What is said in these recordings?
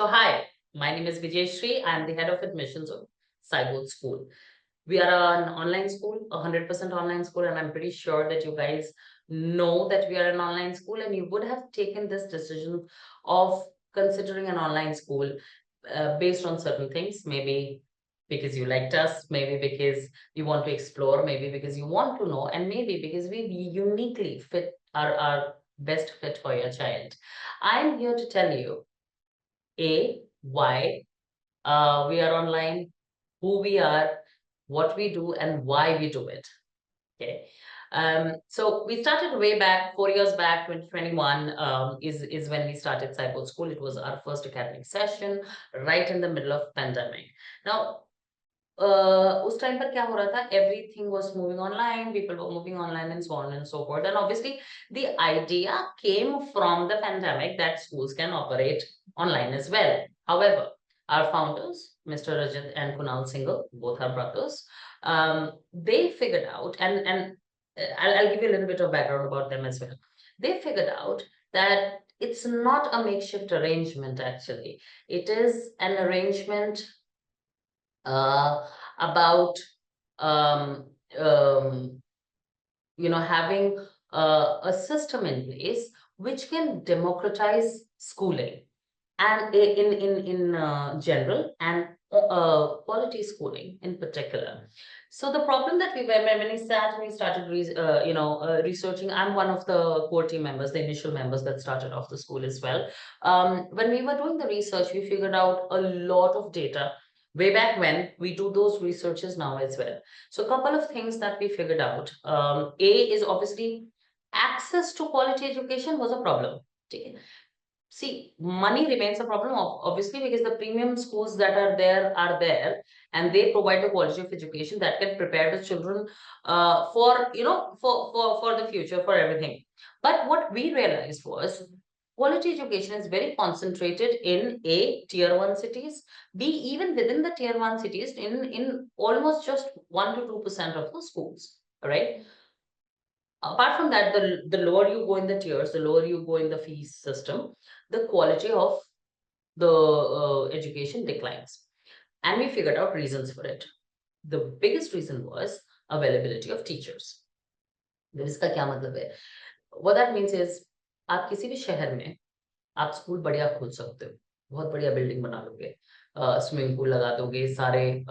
So hi, my name is Vijayshri. I am the head of admissions of Cyboard School. We are an online school, 100% online school, and I'm pretty sure that you guys know that we are an online school, and you would have taken this decision of considering an online school based on certain things, maybe because you liked us, maybe because you want to explore, maybe because you want to know, and maybe because we uniquely fit our best fit for your child. I'm here to tell you why we are online, who we are, what we do, and why we do it. Okay. So we started way back, 4 years back, 2021 is when we started Cyboard School. It was our first academic session, right in the middle of pandemic. Now, उस time पर क्या हो रहा था, everything was moving online, people were moving online and so on and so forth. And obviously, the idea came from the pandemic that schools can operate online as well. However, our founders, Mr. Rajat and Kunal Singhal, both are brothers, they figured out, and I'll give you a little bit of background about them as well. They figured out that it's not a makeshift arrangement, actually. It is an arrangement about um, um, having a system in place which can democratize schooling and in general, and quality schooling in particular. So the problem that we were when we started researching, I'm one of the core team members, the initial members that started off the school as well. When we were doing the research, we figured out a lot of data way back when. We do those researches now as well. So a couple of things that we figured out. A is obviously access to quality education was a problem. Okay. See, money remains a problem, obviously, because the premium schools that are there, and they provide the quality of education that can prepare the children for the future, for everything. But what we realized was quality education is very concentrated in A, tier 1 cities, B, even within the tier 1 cities, in almost just 1 to 2% of the schools. All right. Apart from that, the lower you go in the tiers, the lower you go in the fees system, the quality of the education declines. And we figured out reasons for it. The biggest reason was availability of teachers. इसका क्या मतलब है? What that means is, आप किसी भी शहर में आप स्कूल बढ़िया खोल सकते हो, बहुत बढ़िया बिल्डिंग बना लोगे, स्विमिंग पूल लगा दोगे, सारे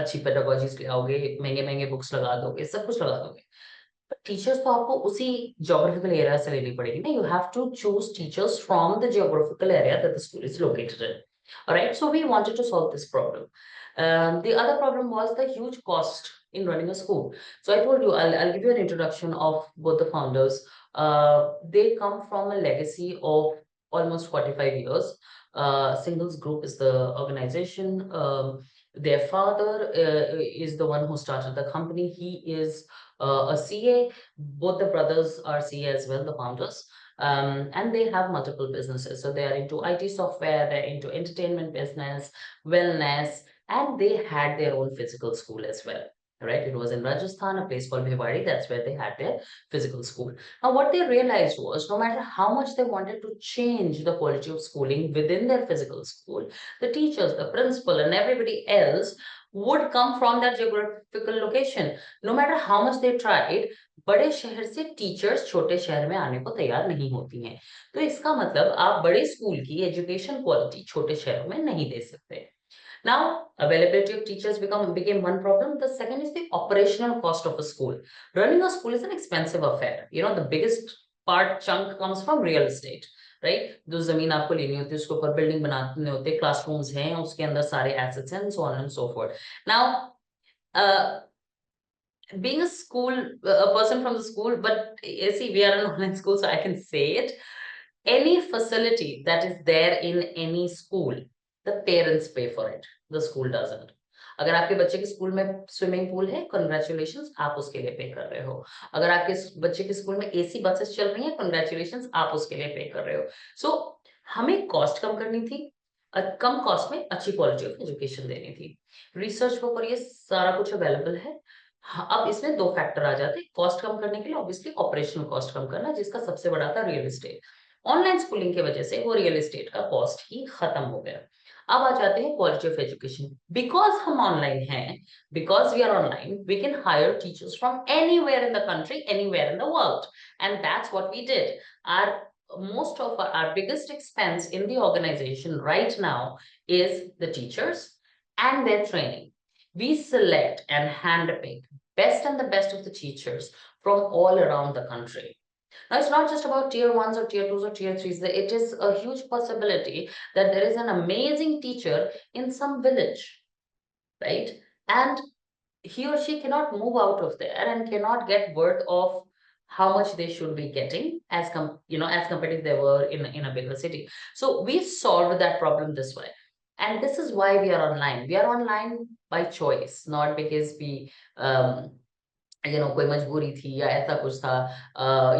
अच्छी पेडागोजीज ले आओगे, महंगे महंगे बुक्स लगा दोगे, सब कुछ लगा दोगे. टीचर्स तो आपको उसी geographical एरिया से लेनी पड़ेगी ना. You have to choose teachers from the geographical area that the school is located in. All right, so we wanted to solve this problem. The other problem was the huge cost in running a school. So I told you, I'll give you an introduction of both the founders. They come from a legacy of almost 45 years. Singles Group is the organization. Their father is the one who started the company. He is a CA. Both the brothers are CA as well, the founders. And they have multiple businesses. So they are into IT software, they're into entertainment business, wellness, and they had their own physical school as well. Right? It was in Rajasthan, a place called Bhiwadi. That's where they had their physical school. Now, what they realized was no matter how much they wanted to change the quality of schooling within their physical school, the teachers, the principal, and everybody else would come from that geographical location. No matter how much they tried, बड़े शहर से teachers छोटे शहर में आने को तैयार नहीं होती हैं. तो इसका मतलब आप बड़े स्कूल की एजुकेशन क्वालिटी छोटे शहरों में नहीं दे सकते. Now, availability of teachers became one problem. The second is the operational cost of a school. Running a school is an expensive affair. The biggest chunk comes from real estate, right? जो जमीन आपको लेनी होती है, उसके ऊपर building बनाने होते हैं, classrooms हैं, उसके अंदर सारे assets हैं, and so on and so forth. Now, being a person from the school, but see, we are an online school, so I can say it. Any facility that is there in any school, the parents pay for it. The school doesn't. अगर आपके बच्चे के school में swimming pool है, congratulations, आप उसके लिए पे कर रहे हो. अगर आपके बच्चे के स्कूल में एसी बसेस चल रही हैं, कंग्रेचुलेशंस, आप उसके लिए पे कर रहे हो. सो हमें कॉस्ट कम करनी थी, कम कॉस्ट में अच्छी क्वालिटी ऑफ एजुकेशन देनी थी. रिसर्च पेपर ये सारा कुछ अवेलेबल है. अब इसमें दो फैक्टर आ जाते हैं. कॉस्ट कम करने के लिए ऑब्वियसली ऑपरेशनल कॉस्ट कम करना, जिसका सबसे बड़ा था रियल एस्टेट. ऑनलाइन स्कूलिंग की वजह से वो रियल एस्टेट का कॉस्ट ही खत्म हो गया। अब आ जाते हैं क्वालिटी ऑफ एजुकेशन। बिकॉज हम ऑनलाइन हैं, because we are online, we can hire teachers from anywhere in the country, anywhere in the world, and that's what we did. Our most of our biggest expense in the organization right now is the teachers and their training. We select and handpick best and the best of the teachers from all around the country. Now, it's not just about tier ones or tier twos or tier threes. It is a huge possibility that there is an amazing teacher in some village, right? And he or she cannot move out of there and cannot get worth of how much they should be getting as as compared if they were in a bigger city. So we solved that problem this way, and this is why we are online. We are online by choice, not because we um, कोई मजबूरी थी या ऐसा कुछ था,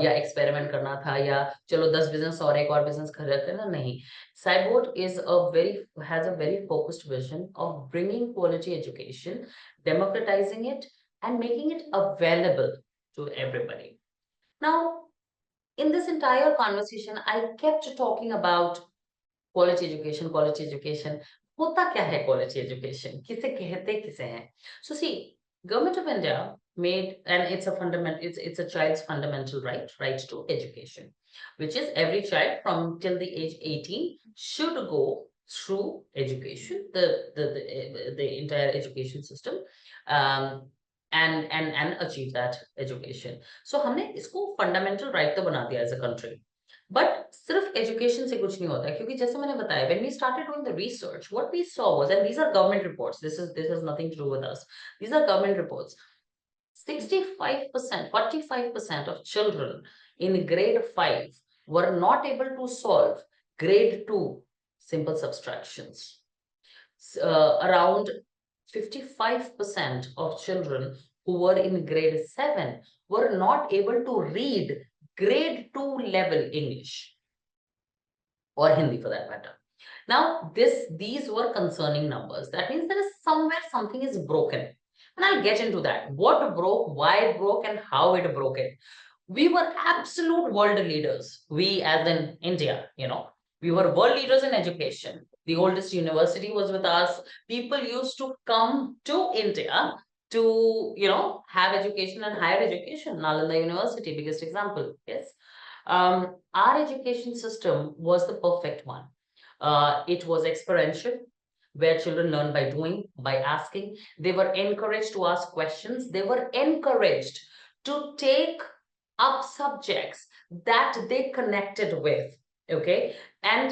या experiment करना था, या चलो 10 बिजनेस और एक और बिजनेस खरीद करना, नहीं। Cyboard is a very has a very focused vision of bringing quality education, democratizing it, and making it available to everybody. Now, in this entire conversation, I kept talking about quality education, quality education. होता क्या है quality education? किसे कहते किसे हैं? So see, Government of India made, and it's a it's a child's fundamental right to education, which is every child from till the age 18 should go through education, the entire education system, um, and achieve that education. So हमने इसको fundamental right तो बना दिया as a country. But सिर्फ education से कुछ नहीं होता, क्योंकि जैसे मैंने बताया, when we started doing the research, what we saw was, and these are government reports, this is nothing to do with us, these are government reports. 65%, 45% of children in grade 5 were not able to solve grade 2 simple subtractions. Around 55% of children who were in grade 7 were not able to read grade 2 level English or Hindi for that matter. Now, these were concerning numbers. That means there is somewhere something is broken. And I'll get into that. What broke, why it broke, and how it broke it. We were absolute world leaders. We, as in India, we were world leaders in education. The oldest university was with us. People used to come to India to, have education and higher education. Nalanda University, biggest example. Yes. Our education system was the perfect one. It was experiential, where children learn by doing, by asking. They were encouraged to ask questions. They were encouraged to take up subjects that they connected with. Okay, and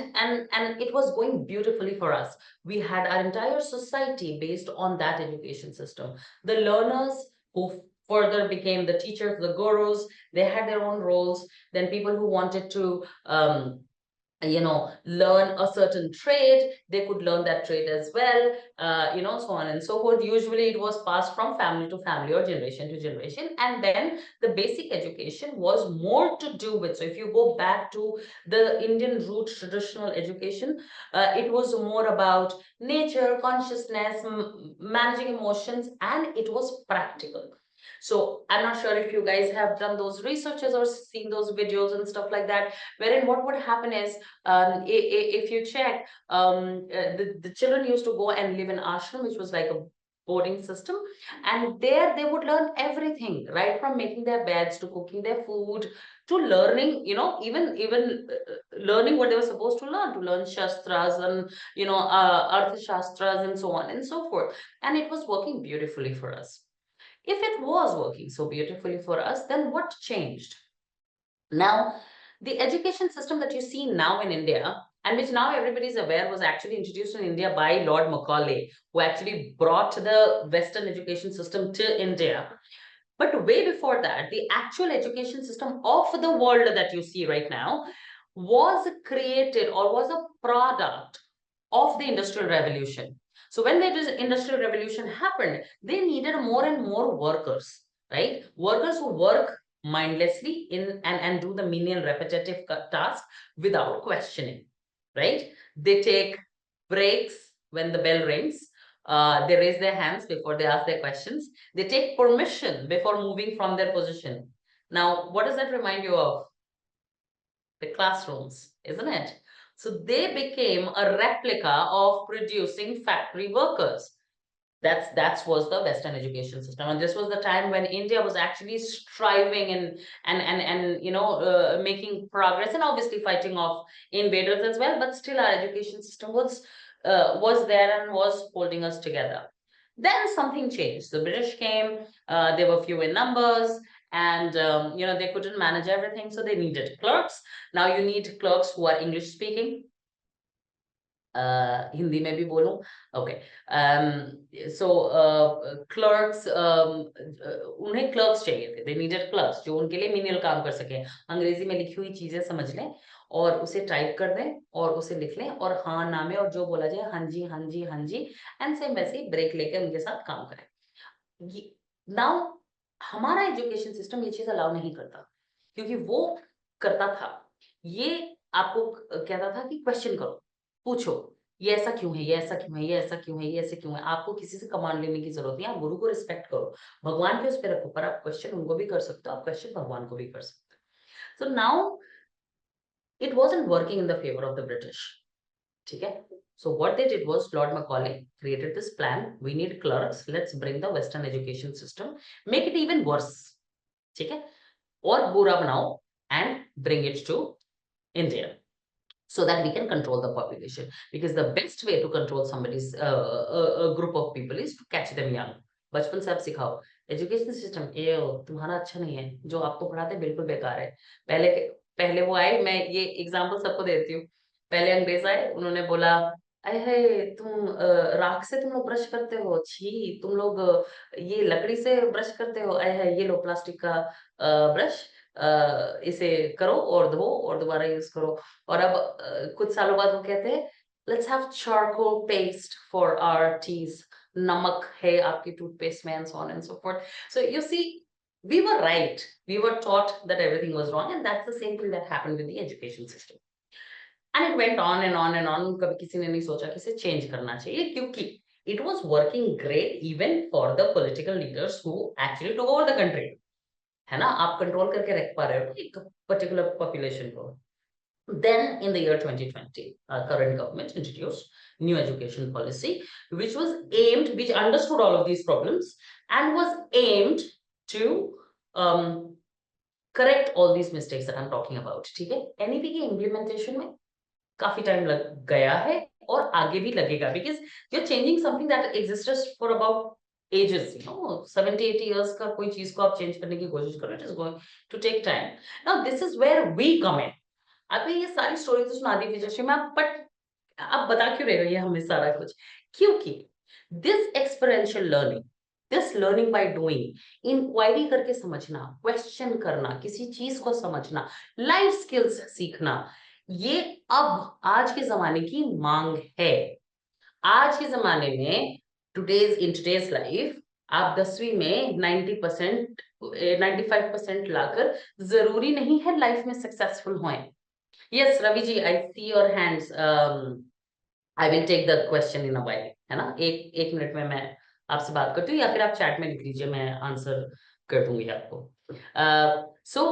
it was going beautifully for us. We had our entire society based on that education system. The learners who further became the teachers, the gurus, they had their own roles. Then people who wanted to learn a certain trade, they could learn that trade as well, so on and so forth. Usually it was passed from family to family or generation to generation. And then the basic education was more to do with, so if you go back to the Indian root traditional education, it was more about nature, consciousness, managing emotions, and it was practical. So I'm not sure if you guys have done those researches or seen those videos and stuff like that, wherein what would happen is, if you check, the children used to go and live in ashram, which was like a boarding system, and there they would learn everything, right from making their beds to cooking their food to learning, even learning what they were supposed to learn shastras and artha shastras and so on and so forth. And it was working beautifully for us. If it was working so beautifully for us, then what changed? Now, the education system that you see now in India, and which now everybody is aware, was actually introduced in India by Lord Macaulay, who actually brought the Western education system to India. But way before that, the actual education system of the world that you see right now was created or was a product of the Industrial Revolution. So when the Industrial Revolution happened, they needed more and more workers, right? Workers who work mindlessly and do the menial repetitive task without questioning, right? They take breaks when the bell rings. They raise their hands before they ask their questions. They take permission before moving from their position. Now, what does that remind you of? the classrooms, isn't it? So they became a replica of producing factory workers. That's was the Western education system, and this was the time when India was actually striving and making progress, and obviously fighting off invaders as well. But still, our education system was there and was holding us together. Then something changed. The British came. They were few in numbers, and they couldn't manage everything, so they needed clerks. Now you need clerks who are English speaking. Hindi में भी बोलूं okay so clerks उन्हें clerks चाहिए थे they needed clerks जो उनके लिए menial काम कर सके अंग्रेजी में लिखी हुई चीजें समझ लें और उसे टाइप कर दें और उसे लिख लें और हाँ ना में और जो बोला जाए हाँ जी हाँ जी हाँ जी एंड सेम वैसे ही ब्रेक लेके उनके साथ काम करें नाउ हमारा एजुकेशन सिस्टम ये चीज अलाउ नहीं करता क्योंकि वो करता था ये आपको कहता था कि क्वेश्चन करो पूछो ये ऐसा क्यों है ये ऐसा क्यों है ये ऐसा क्यों है ये ऐसे क्यों है आपको किसी से कमांड लेने की जरूरत नहीं आप गुरु को रिस्पेक्ट करो भगवान के उस पर रखो पर आप क्वेश्चन उनको भी कर सकते हो आप क्वेश्चन भगवान को भी कर सकते हो so now it wasn't working in the favor of the British ठीक है so what they did was Lord Macaulay created this plan we need clerks let's bring the Western education system make it even worse ठीक है और बुरा बनाओ and bring it to India so that we can control the population because the best way to control somebody's a group of people is to catch them young बचपन से आप सिखाओ education system ये तुम्हारा अच्छा नहीं है जो आपको पढ़ाते बिल्कुल बेकार है पहले वो आए मैं ये एग्जांपल सबको देती हूँ पहले अंग्रेज आए उन्होंने बोला अरे है तुम राख से तुम लोग ब्रश करते हो छी तुम लोग ये लकड़ी से ब्रश करते हो अरे है ये लो प्लास्टिक का ब्रश इसे करो और धो और दोबारा यूज करो और अब कुछ सालों बाद वो कहते हैं let's have charcoal paste for our teeth नमक है आपकी टूथपेस्ट में and so on and so forth so you see we were right we were taught that everything was wrong and that's the same thing that happened with the education system and it went on and on and on कभी किसी ने नहीं सोचा कि इसे change करना चाहिए क्योंकि it was working great even for the political leaders who actually took over the country है ना आप कंट्रोल करके रख पा रहे हो एक पर्टिकुलर पॉपुलेशन को then in the year 2020 our current government introduced new education policy which understood all of these problems and was aimed to correct all these mistakes that I'm talking about ठीक है NEP की implementation में काफी time लग गया है और आगे भी लगेगा because you're changing something that existed for about ages 70-80 years का कोई चीज को आप चेंज करने की कोशिश करो it is going to take time now this is where we come in अभी ये सारी स्टोरी तो सुना दी विजयश्री मैम बट आप बता क्यों रहे हो ये हमें सारा कुछ क्योंकि this experiential learning this learning by doing inquiry करके समझना क्वेश्चन करना किसी चीज को समझना लाइफ स्किल्स सीखना ये अब आज के जमाने की मांग है आज के जमाने में इन टुडेज लाइफ आप 10वीं में 90% 95% लाकर जरूरी नहीं है लाइफ में सक्सेसफुल हों Yes, Ravi ji, I see your hands. I will take the question in a while. है ना एक मिनट में मैं आपसे बात करती हूँ या फिर आप चैट में लिख लीजिए मैं आंसर कर दूंगी आपको so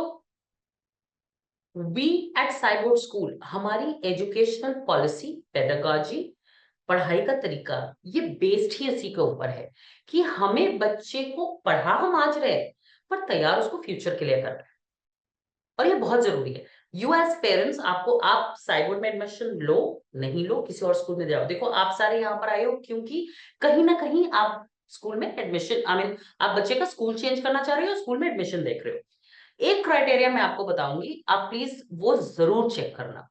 we at Cyboard School हमारी एजुकेशनल पॉलिसी पेडागॉजी पढ़ाई का तरीका ये बेस्ड ही इसी के ऊपर है कि हमें बच्चे को पढ़ा हम आज रहे पर तैयार उसको फ्यूचर के लिए कर रहे हैं और ये बहुत जरूरी है यू एज पेरेंट्स आप साइबोर्ड में एडमिशन लो नहीं लो किसी और स्कूल में जाओ देखो आप सारे यहाँ पर आए हो क्योंकि कहीं ना कहीं आप स्कूल में एडमिशन आप बच्चे का स्कूल चेंज करना चाह रहे हो स्कूल में एडमिशन देख रहे हो एक क्राइटेरिया मैं आपको बताऊंगी आप प्लीज वो जरूर चेक करना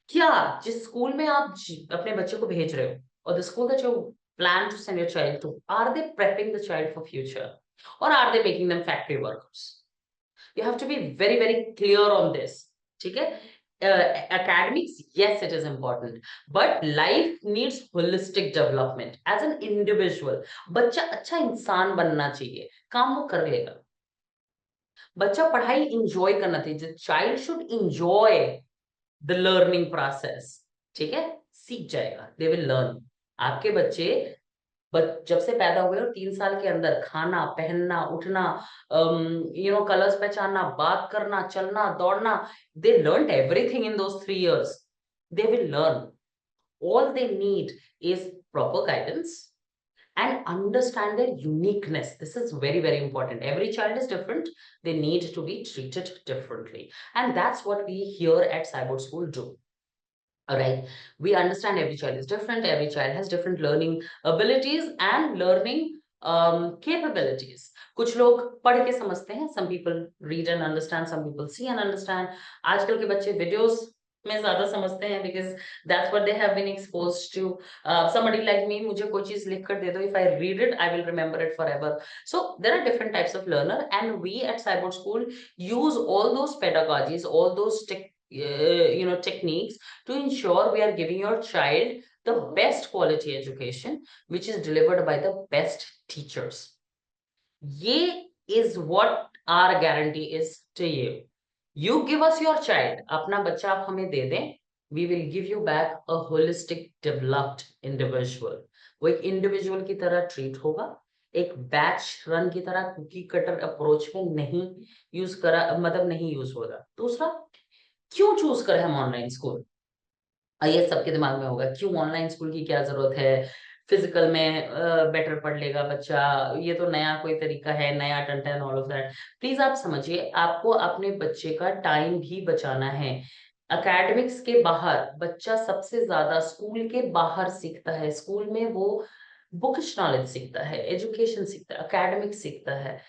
क्या जिस स्कूल में आप अपने बच्चे को भेज रहे हो और the school that you plan to send your child to are they prepping the child for future और are they making them factory workers You have to be very, very clear on this. ठीक है? Academics, yes, it is important, but life needs holistic development as an individual. बच्चा अच्छा इंसान बनना चाहिए, काम वो कर लेगा. बच्चा पढ़ाई enjoy करना चाहिए. The child should enjoy the learning process. ठीक है? सीख जाएगा. They will learn. आपके बच्चे बट जब से पैदा हुए और 3 साल के अंदर खाना, पहनना, उठना, कलर्स पहचानना, बात करना, चलना, दौड़ना, they learned everything in those 3 years. They will learn. All they need is proper guidance and understand their uniqueness. This is very, very important. Every child is different. They need to be treated differently. And that's what we here at Cyboard School do. All right. We understand every child is different. Every child has different learning abilities and learning capabilities. कुछ लोग पढ़ के समझते हैं. Some people read and understand. Some people see and understand. आजकल के बच्चे videos में ज्यादा समझते हैं because that's what they have been exposed to. Somebody like me, मुझे कोई चीज लिख कर दे दो, if I read it, I will remember it forever. So there are different types of learner, and we at Cyboard School use all those pedagogies, all those techniques to ensure we are giving your child the best quality education, which is delivered by the best teachers. Ye is what our guarantee is to you. You give us your child, अपना बच्चा आप हमें दे दें, we will give you back a holistic, developed individual. वो एक individual की तरह treat होगा, एक batch run की तरह cookie cutter approach में नहीं use करा, मतलब नहीं use होगा. दूसरा, क्यों choose करें हम online school? ये सबके दिमाग में होगा, क्यों ऑनलाइन स्कूल की क्या जरूरत है, फिजिकल में बेटर पढ़ लेगा बच्चा, ये तो नया कोई तरीका है, नया टंटन, ऑल ऑफ दैट. प्लीज आप समझिए, आपको अपने बच्चे का टाइम भी बचाना है. एकेडमिक्स के बाहर बच्चा सबसे ज्यादा स्कूल के बाहर सीखता है. स्कूल में वो बुकिश नॉलेज सीखता है, एजुकेशन सीखता है, एकेडमिक्स सीखता है.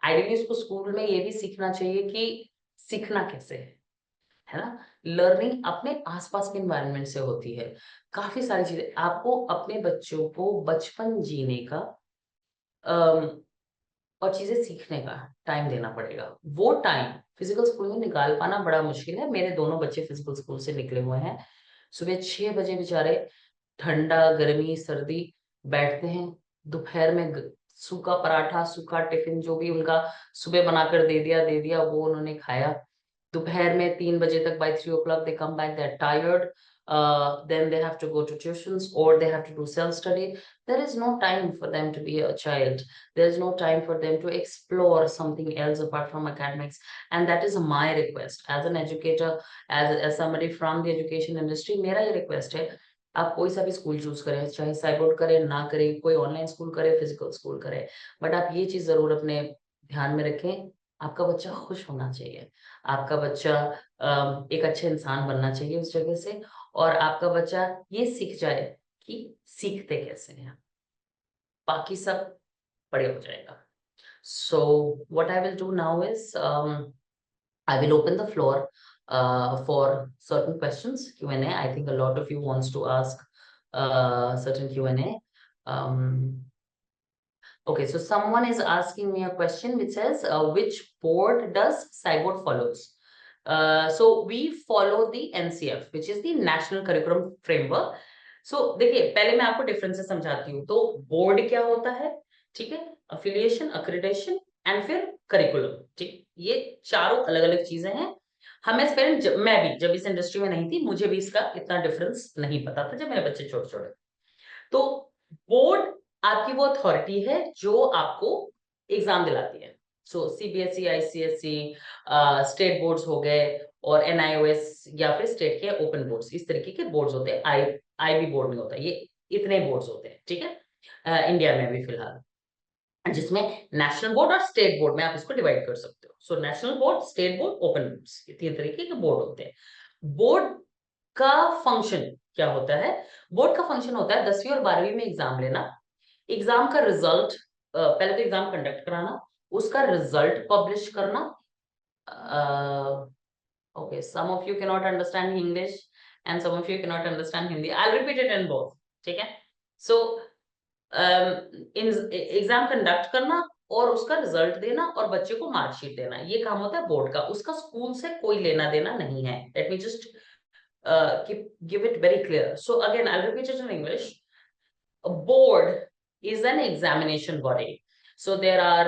आइडियली उसको स्कूल में ये भी सीखना चाहिए कि सीखना कैसे है ना. लर्निंग अपने आसपास के एनवायरनमेंट से होती है. काफी सारी चीजें आपको अपने बच्चों को बचपन जीने का और चीजें सीखने का टाइम देना पड़ेगा. वो टाइम फिजिकल स्कूल में निकाल पाना बड़ा मुश्किल है. मेरे दोनों बच्चे फिजिकल स्कूल से निकले हुए हैं. सुबह 6 बजे बेचारे, ठंडा, गर्मी, सर्दी, बैठते हैं. दोपहर में सूखा पराठा, सूखा टिफिन, जो भी उनका सुबह बनाकर दे दिया, वो उन्होंने खाया. दोपहर में 3 बजे तक, by 3 o'clock they come back, they're tired. Then they have to go to tuitions or they have to do self-study. There is no time for them to be a child. There is no time for them to explore something else apart from academics. And that is my request as an educator, as somebody from the education industry. मेरा ये request है, आप कोई सा भी school choose करें, चाहे साइबोर्ड करें ना करें, कोई ऑनलाइन स्कूल करे, फिजिकल स्कूल करे, बट आप ये चीज जरूर अपने ध्यान में रखें, आपका बच्चा खुश होना चाहिए. आपका बच्चा एक अच्छे इंसान बनना चाहिए उस जगह से, और आपका बच्चा ये सीख जाए कि सीखते कैसे हैं, बाकी सब बढ़िया हो जाएगा. So what I will do now is I will open the floor for certain questions, Q&A. I think a lot of you wants to ask certain Q&A. Okay, so someone is asking me a question which says, which board does Cyboard follows? So we follow the NCF, which is the National Curriculum Framework. So देखिए, पहले मैं आपको differences समझाती हूँ. तो board क्या होता है, ठीक है, अफिलिएशन, अक्रेडिटेशन एंड फिर करिकुलम. ठीक, ये चारों अलग अलग चीजें हैं. हमें पहले, मैं भी जब इस इंडस्ट्री में नहीं थी, मुझे भी इसका इतना डिफरेंस नहीं पता था जब मेरे बच्चे छोटे छोटे. तो बोर्ड आपकी वो अथॉरिटी है जो आपको एग्जाम दिलाती है. सो सीबीएसई, आईसीएसई, स्टेट बोर्ड्स हो गए, और एनआईओएस या फिर स्टेट के ओपन बोर्ड्स, इस तरीके के बोर्ड्स होते हैं. आईबी बोर्ड नहीं होता, ये इतने बोर्ड्स होते हैं. ठीक है, इंडिया में भी फिलहाल, जिसमें नेशनल बोर्ड और स्टेट बोर्ड में आप इसको डिवाइड कर सकते हो. So national board, state board, open boards, ये 3 तरीके के बोर्ड होते हैं. बोर्ड का फंक्शन क्या होता है? बोर्ड का फंक्शन होता है 10वीं और 12वीं में एग्जाम लेना, एग्जाम का रिजल्ट, पहले तो एग्जाम कंडक्ट कराना, उसका रिजल्ट पब्लिश करना. Okay, some of you can not understand English and some of you can not understand Hindi. I will repeat it in both. ठीक है, सो एग्जाम कंडक्ट करना और उसका रिजल्ट देना और बच्चे को मार्कशीट देना, ये काम होता है बोर्ड का. उसका स्कूल से कोई लेना देना नहीं है. Let me just give it very clear. So again, I'll repeat it in English. A board is an examination body. So there are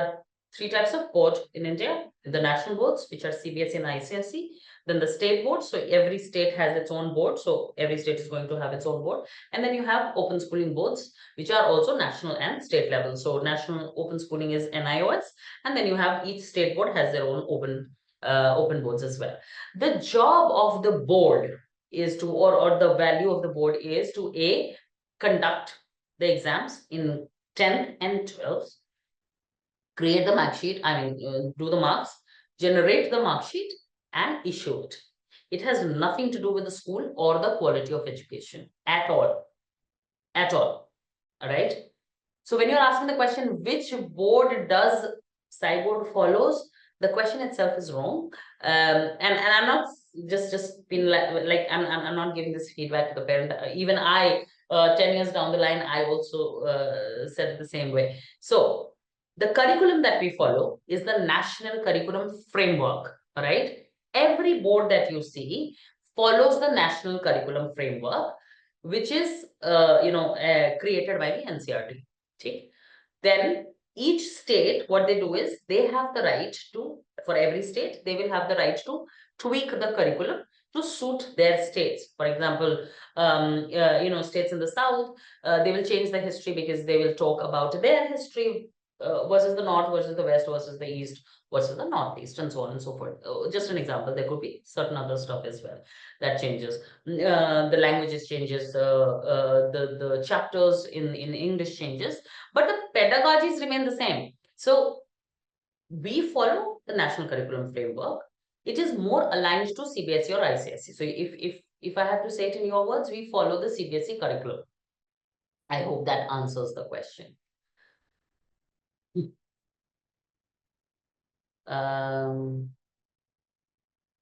3 types of board in India: the national boards, which are CBSE and ICSE, Then the state board, so every state has its own board, so every state is going to have its own board. And then you have open schooling boards, which are also national and state level. So national open schooling is NIOS, and then you have each state board has their own open boards as well. The job of the board is to, or the value of the board is to conduct the exams in 10th and 12th, create the mark sheet, do the marks, generate the mark sheet, and issue it. It has nothing to do with the school or the quality of education at all. At all. All right. So when you're asking the question, which board does Cyboard follows, the question itself is wrong. And I'm not just been like I'm not giving this feedback to the parent. Even I, 10 years down the line, I also said it the same way. So the curriculum that we follow is the National Curriculum Framework. All right. Every board that you see follows the National Curriculum Framework, which is created by the NCERT. Okay. Then each state, what they do is they have the right to, for every state, they will have the right to tweak the curriculum to suit their states. For example, states in the south, they will change the history because they will talk about their history versus the north, versus the west, versus the east, versus the northeast, and so on and so forth. Just an example, there could be certain other stuff as well that changes. The languages changes, the chapters in English changes, but the pedagogies remain the same. So we follow the National Curriculum Framework. It is more aligned to CBSE or ICSE. So if I have to say it in your words, we follow the CBSE curriculum. I hope that answers the question.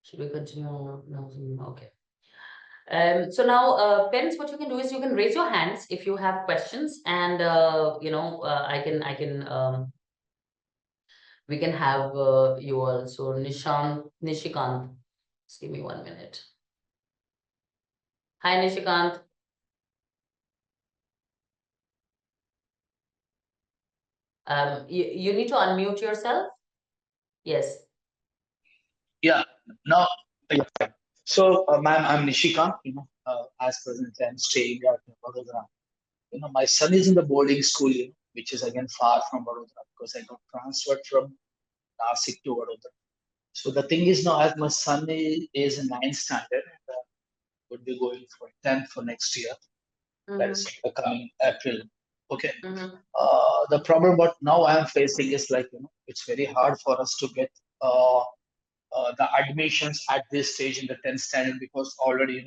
Should we continue? No, okay. So now, parents, what you can do is you can raise your hands if you have questions, and we can have you also, Nishikant. Just give me 1 minute. Hi, Nishikant. You need to unmute yourself. Yes. Yeah. Now, yeah. So, ma'am, I'm Nishikant. As presently I'm staying at Vadodara. My son is in the boarding school, which is again far from Vadodara because I got transferred from Nasik to Vadodara. So the thing is now, as my son is in 9th standard, and would be going for 10th for next year. That is coming April. Okay. The problem what now I am facing is like, it's very hard for us to get the admissions at this stage in the 10th standard because already,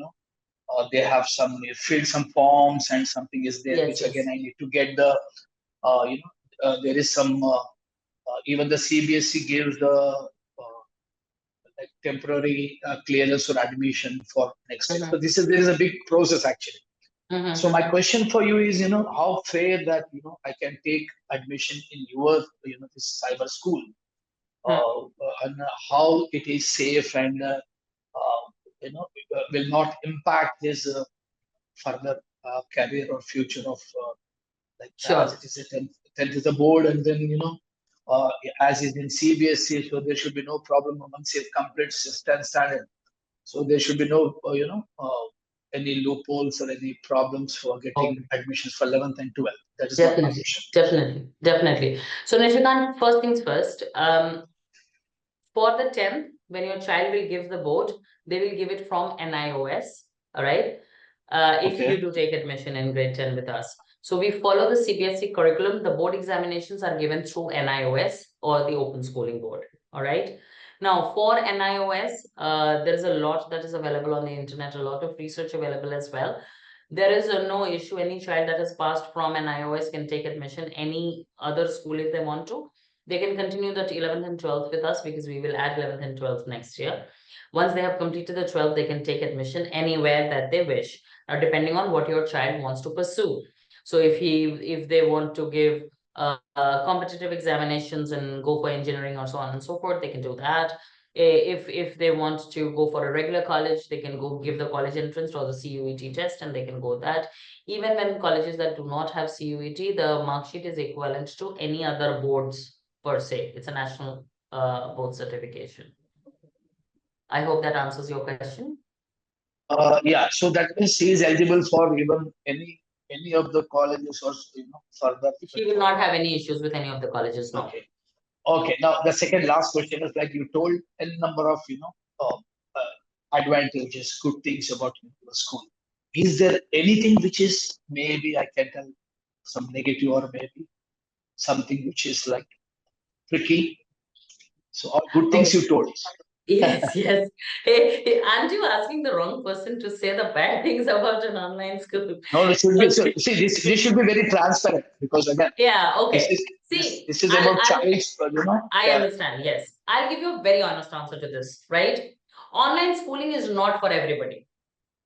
they have filled some forms and something is there, which again I need to get the, there is some, even the CBSE gives the like temporary clearance or admission for next year. So there is a big process actually. So my question for you is, how fair that, I can take admission in your, this cyber school, and how it is safe and, will not impact his further career or future of, as it is a 10th is a board, and then, as is in CBSE, so there should be no problem once he completes 10th standard. So there should be no, any loopholes or any problems for getting admissions for 11th and 12th. That is my question. Definitely. So Nishikant, first things first, for the 10th, when your child will give the board, they will give it from NIOS, all right? If you do take admission in grade 10 with us. So we follow the CBSE curriculum. The board examinations are given through NIOS or the Open Schooling Board, all right? Now, for NIOS, there's a lot that is available on the internet, a lot of research available as well. There is no issue. Any child that has passed from NIOS can take admission any other school if they want to. They can continue that 11th and 12th with us because we will add 11th and 12th next year. Once they have completed the 12th, they can take admission anywhere that they wish, depending on what your child wants to pursue. So if they want to give competitive examinations and go for engineering or so on and so forth, they can do that. If they want to go for a regular college, they can go give the college entrance or the CUET test, and they can go that. Even when colleges that do not have CUET, the mark sheet is equivalent to any other boards per se. It's a national board certification. I hope that answers your question. Yeah, so that means he is eligible for even any of the colleges or further. She will not have any issues with any of the colleges, no. Okay. Okay. Now the second last question is like you told a number of advantages, good things about the school. Is there anything which is maybe I can tell some negative or maybe something which is like tricky? So all good things Oh, you told. yes, yes. Hey, aren't you asking the wrong person to say the bad things about an online school? No, it should be so. Okay. See, this should be very transparent because again, Yeah, this okay. is this See, this is I'll about I'll child's, I yeah. understand, yes. I'll give you a very honest answer to this, right? Online schooling is not for everybody,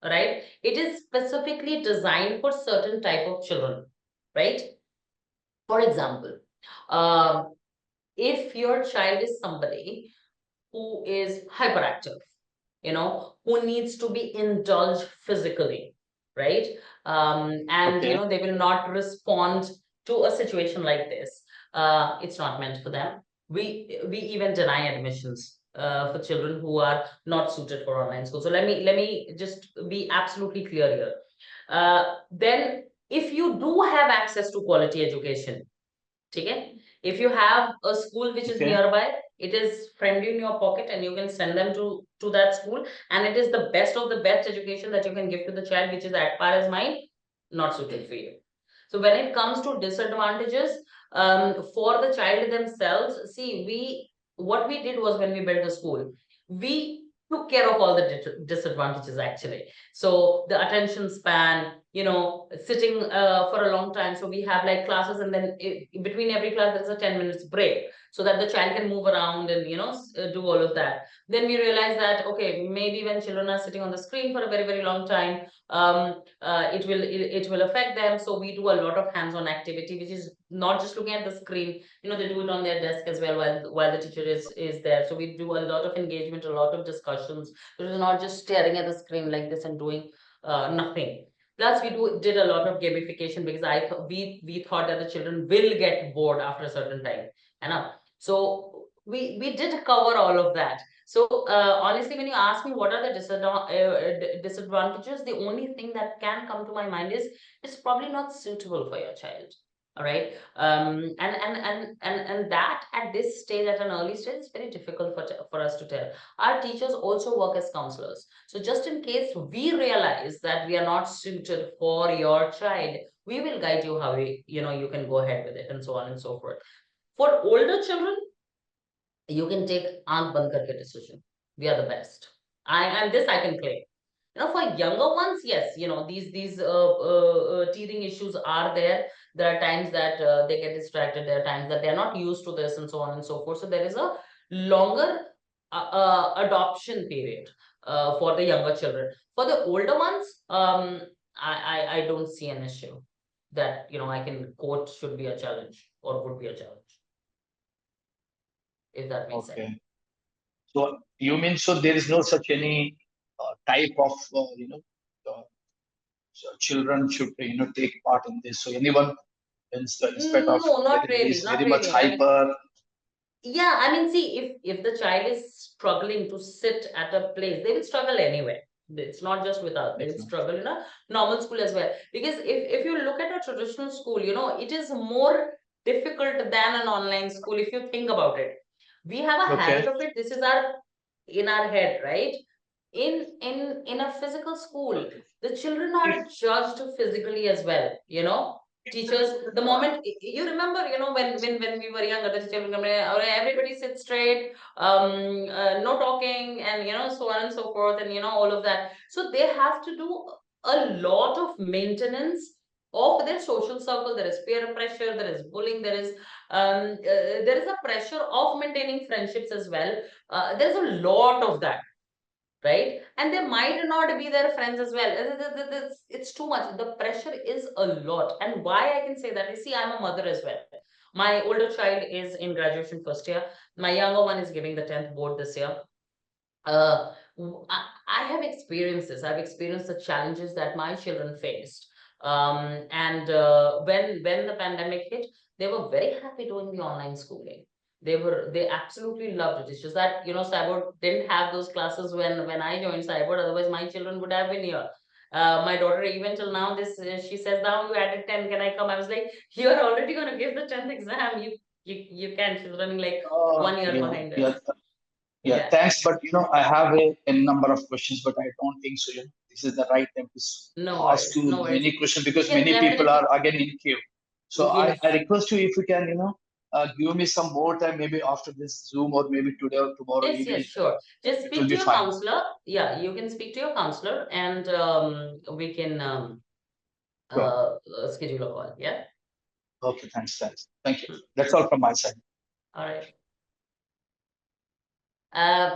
right? It is specifically designed for certain type of children, right? For example, um, if your child is somebody who is hyperactive, who needs to be indulged physically, right? And Okay. they will not respond to a situation like this. It's not meant for them. We even deny admissions for children who are not suited for online school. So let me just be absolutely clear here. Then if you do have access to quality education, okay, if you have a school which is Okay. nearby, it is friendly in your pocket and you can send them to that school, and it is the best of the best education that you can give to the child, which is at par as mine, not suited for you. So when it comes to disadvantages, for the child themselves, see, what we did was when we built the school, we took care of all the disadvantages actually. So the attention span, sitting for a long time. So we have like classes, and then between every class there's a 10 minutes break so that the child can move around and do all of that. Then we realized that okay, maybe when children are sitting on the screen for a very very long time, it will affect them. So we do a lot of hands-on activity, which is not just looking at the screen. They do it on their desk as well while the teacher is there. So we do a lot of engagement, a lot of discussions. So it is not just staring at the screen like this and doing nothing. Plus, we did a lot of gamification because we thought that the children will get bored after a certain time. So we did cover all of that. So honestly, when you ask me what are the disadvantages, the only thing that can come to my mind is it's probably not suitable for your child. All right. And that at this stage, at an early stage, it's very difficult for us to tell. Our teachers also work as counselors. So just in case we realize that we are not suited for your child, we will guide you how you can go ahead with it, and so on and so forth. For older children, you can take aankh band karke decision. We are the best. And this I can claim. For younger ones, yes, these teething issues are there. There are times that they get distracted. There are times that they are not used to this, and so on and so forth. So there is a longer adoption period for the younger children. For the older ones, I don't see an issue that I can quote should be a challenge or would be a challenge, if that makes sense. Okay. So you mean so there is no such any type of so children should take part in this. So anyone instead of No, not whether he really, is not very much really. I mean, hyper. yeah, I mean, see, if the child is struggling to sit at a place, they will struggle anyway. It's not just with us, they will Excellent. struggle in a normal school as well. Because if you look at a traditional school, it is more difficult than an online school if you think about it. We have a habit Okay. of it. This is our in our head, right? In a physical school, the children are judged physically as well. Teachers, the moment you remember, when we were younger, the teacher will come in, "All right, everybody sit straight, no talking," and so on and so forth, and all of that. So they have to do a lot of maintenance of their social circle. There is peer pressure, there is bullying, there is a pressure of maintaining friendships as well. There's a lot of that, right? And they might not be their friends as well. It's too much. The pressure is a lot. And why I can say that is, see, I'm a mother as well. My older child is in graduation first year. My younger one is giving the 10th board this year. Uh, I have experienced this. I've experienced the challenges that my children faced. And when the pandemic hit, they were very happy doing the online schooling. They absolutely loved it. It's just that, Cyboard didn't have those classes when I joined Cyboard. Otherwise, my children would have been here. My daughter, even till now, this she says, now you added 10, can I come? I was like, you're already going to give the 10th exam. You can. She's running like 1 year Yeah, behind yeah, us. yeah. Yeah. Thanks, but I have a number of questions, but I don't think so. This is the right time to No ask worries. you No worries. many questions We because can many people definitely. are again in queue. So I Yes. request you if you can, give me some more time, maybe after this Zoom or maybe today or tomorrow Yes, evening. sure. Just It will speak to be your fine. counselor. Yeah, you can speak to your counselor and we can Sure. schedule a call. Yeah. Okay, thanks. Thank you. That's all from my side. All right.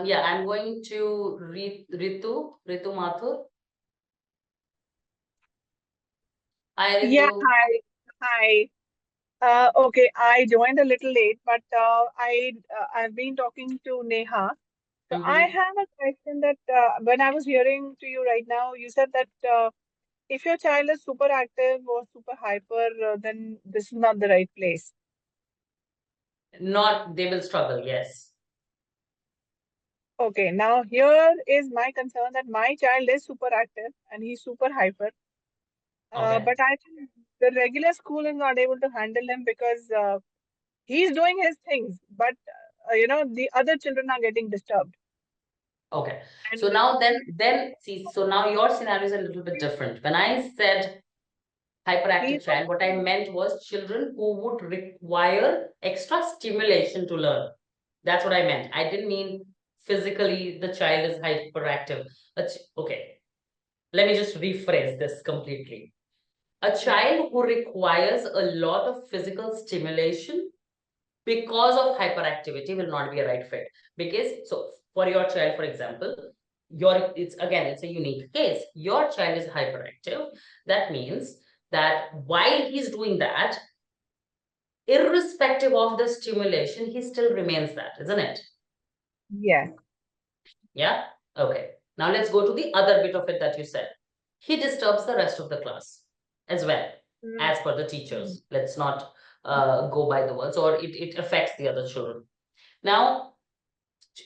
Yeah, I'm going to Ritu Mathur. Hi, Yeah, Ritu. hi. Okay, I joined a little late, but I've been talking to Neha. So I Mm-hmm. have a question that when I was hearing to you right now, you said that if your child is super active or super hyper, then this is not the right place. Not, they will struggle. Yes. Okay, now here is my concern that my child is super active and he's super hyper. Okay. But I think the regular school is not able to handle him because he's doing his things, but the other children are getting disturbed. Okay. So And now then see, so now your scenario is a little bit different. When I said he's hyperactive not. child, what I meant was children who would require extra stimulation to learn. That's what I meant. I didn't mean physically the child is hyperactive. Okay. Let me just rephrase this completely. A Yeah. child who requires a lot of physical stimulation because of hyperactivity will not be a right fit. Because, so for your child, for example, it's a unique case. Your child is hyperactive. That means that while he's doing that, irrespective of the stimulation, he still remains that, isn't it? Yes. Yeah. Okay. Now let's go to the other bit of it that you said. He disturbs the rest of the class as well, Mm, as per the mm, teachers. Let's not go by the words, or it affects the other children. Now,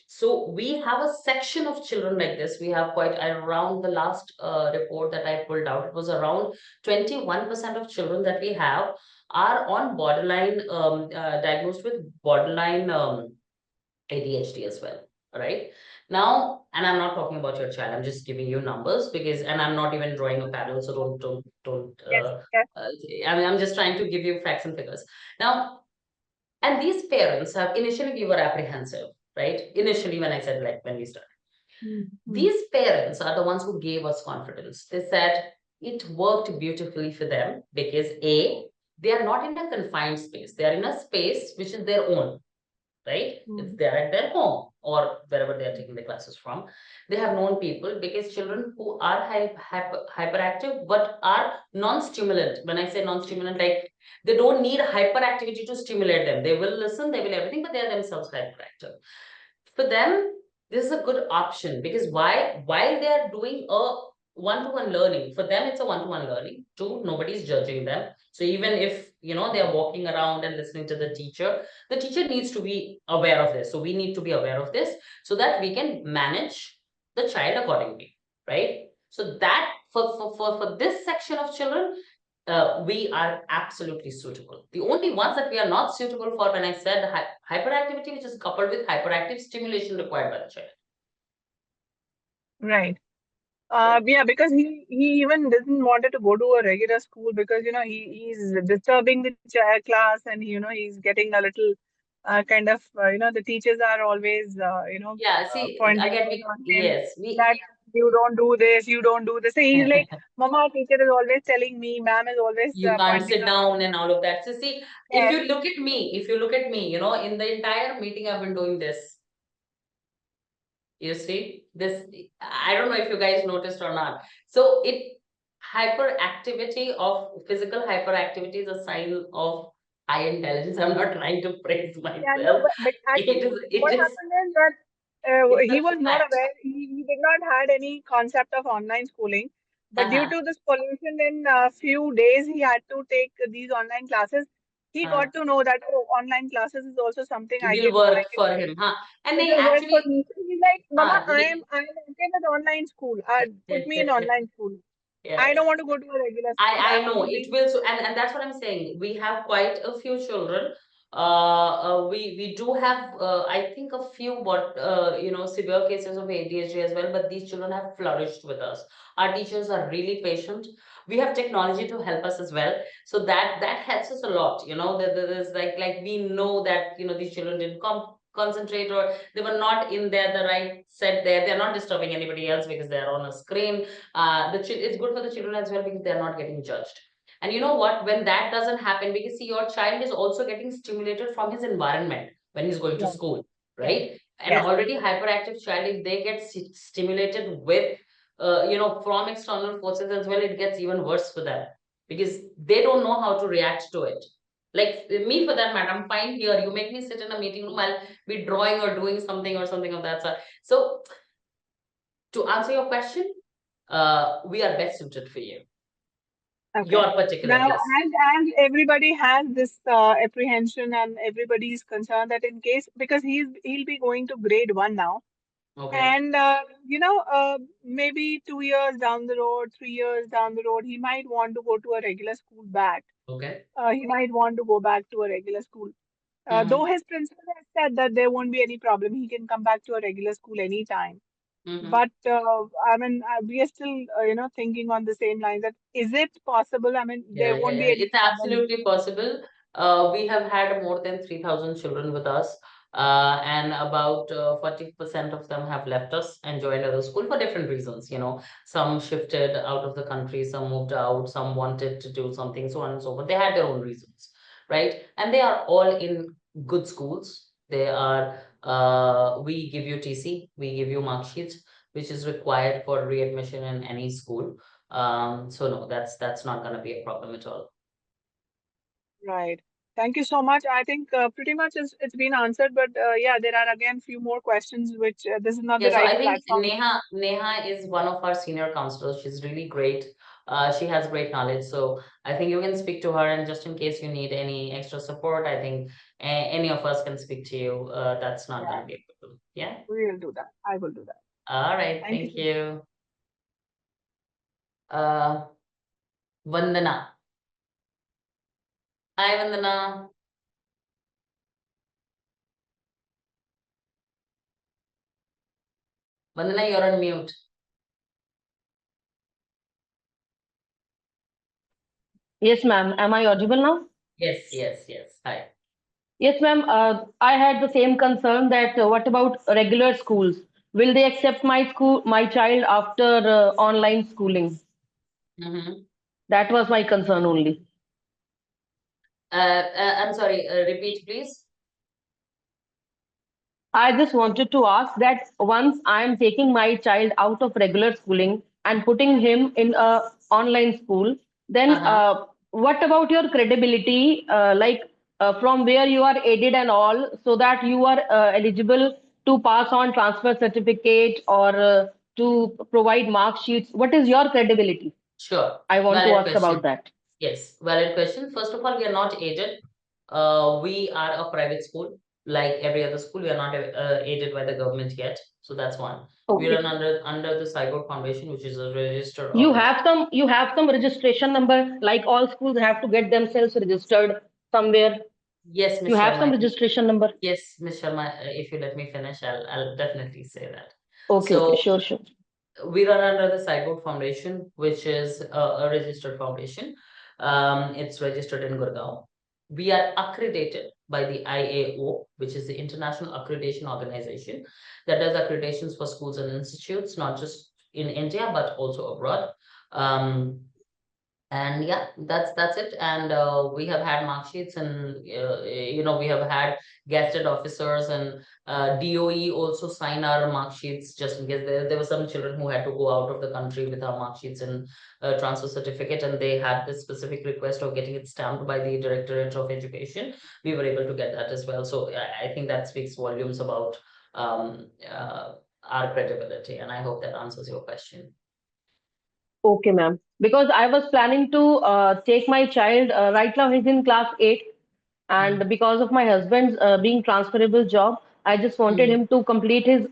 so we have a section of children like this. We have quite around the last report that I pulled out, it was around 21% of children that we have are on borderline, diagnosed with borderline ADHD as well. Right now, and I'm not talking about your child. I'm just giving you numbers because, and I'm not even drawing a parallel. So don't. yes. Yes. I mean, I'm just trying to give you facts and figures. Now, and these parents have initially we were apprehensive, right? Initially, when I said like when we started, Mm, mm, these parents are the ones who gave us confidence. They said it worked beautifully for them because A, they are not in a confined space. They are in a space which is their own, right? If mm, they're at their home or wherever they're taking the classes from, they have known people because children who are hyperactive but are non-stimulant. When I say non-stimulant, like they don't need hyperactivity to stimulate them. They will listen, they will everything, but they are themselves hyperactive. For them, this is a good option because why? While they are doing a one-to-one learning, for them it's a one-to-one learning. Two, nobody's judging them. So even if they are walking around and listening to the teacher needs to be aware of this. So we need to be aware of this so that we can manage the child accordingly, right? So that for this section of children, we are absolutely suitable. The only ones that we are not suitable for, when I said hyperactivity, which is coupled with hyperactive stimulation required by the child. right. Yeah. Yeah, because he even doesn't wanted to go to a regular school because he's disturbing the class, and he's getting a little kind of the teachers are always Yeah, see, pointing again, out on him yes, that you don't do this, you don't do this. So he's like, Mama, teacher is always telling me, ma'am is always you can't pointing sit out on down me. and all of that. So see, Yes, if you look at me, in the entire meeting, I've been doing this. You see, this, I don't know if you guys noticed or not. So hyperactivity of physical hyperactivity is a sign of high intelligence. I'm not trying to praise yeah, no, myself. but actually, It what is, happened is that it's he a was not fact. aware. He did not had any concept of online schooling, but due Uh-huh. to this pollution, in a few days he had to take these online classes. he got to know that, oh, online classes is also something I will I work can for do. him, huh? And It they will work for actually, me. So he's like, Mama, huh? I'm okay with online school. Put me in online school. Yeah, I yeah. don't want to go to a regular school. I I want know to it bring. will. So, and that's what I'm saying. We have quite a few children. We do have, I think, a few what severe cases of ADHD as well. But these children have flourished with us. Our teachers are really patient. We have technology to help us as well, so that helps us a lot. There's like we know that these children didn't concentrate, or they were not in there the right set there. They're not disturbing anybody else because they're on a screen. It's good for the children as well because they're not getting judged. And you know what, when that doesn't happen, because see, your child is also getting stimulated from his environment when he's going to Yes, school, yes, right? An yes. already hyperactive child, if they get stimulated with from external forces as well, it gets even worse for them because they don't know how to react to it. Like me, for that matter, I'm fine here. You make me sit in a meeting room, I'll be drawing or doing something or something of that sort. So to answer your question, we are best suited for you. Okay. Your particular Now, case. as everybody has this apprehension and everybody is concerned that in case, because he'll be going to grade one now, Okay. and maybe 2 years down the road, 3 years down the road, he might want to go to a regular school back. Okay. He might want to go back to a regular school. Though Mm-hmm. his principal has said that there won't be any problem, he can come back to a regular school anytime. Mm-hmm. But I mean, we are still, thinking on the same lines that is it possible? I mean, there Yeah, yeah, won't yeah. be any It's problem. absolutely possible. We have had more than 3,000 children with us, and about 40% of them have left us and joined other school for different reasons. Some shifted out of the country, some moved out, some wanted to do something, so on and so forth. They had their own reasons, right? And they are all in good schools. They are, we give you TC, we give you mark sheets, which is required for readmission in any school. So no, that's not gonna be a problem at all. Right. Thank you so much. I think pretty much it's been answered, but yeah, there are again few more questions which this is not Yeah, the so right I think platform. Neha is one of our senior counselors. She's really great. She has great knowledge. So I think you can speak to her, and just in case you need any extra support, I think any of us can speak to you. That's not Yeah, gonna be a problem. Yeah. we will do that. I will do that. All right. Thank you Thank so much. you. Uh, Vandana. Hi, Vandana. Vandana, you're on mute. Yes, ma'am. Am I audible now? Yes, yes, yes. Hi. Yes, ma'am. I had the same concern that what about regular schools? Will they accept my child after online schooling? Mm-hmm. That was my concern only. I'm sorry. Repeat, please. I just wanted to ask that once I am taking my child out of regular schooling and putting him in a online school, then Uh-huh. what about your credibility? From where you are aided and all, so that you are eligible to pass on transfer certificate or to provide mark sheets. What is your credibility? Sure. I want to Valid ask about question. that. Yes, valid question. First of all, we are not aided. We are a private school, like every other school. We are not aided by the government yet. So that's one. We Okay. run under the Cyboard Foundation, which is a registered organization. You have some registration number, like all schools have to get themselves registered somewhere. Yes, You Ms. have Sharma. some registration number. Yes, Ms. Sharma. If you let me finish, I'll definitely say that. Okay, okay, So sure, sure. we run under the Cyboard Foundation, which is a registered foundation. It's registered in Gurgaon. We are accredited by the IAO, which is the International Accreditation Organization, that does accreditations for schools and institutes, not just in India, but also abroad. Um, and yeah, that's it. And we have had mark sheets, and we have had guested officers, and DOE also sign our mark sheets, just in case there were some children who had to go out of the country with our mark sheets and transfer certificate, and they had this specific request of getting it stamped by the Directorate of Education. We were able to get that as well. So I think that speaks volumes about our credibility, and I hope that answers your question. Okay, ma'am. Because I was planning to take my child, right now he's in class 8. and because of my husband's being transferable job, I just wanted Hmm. him to complete his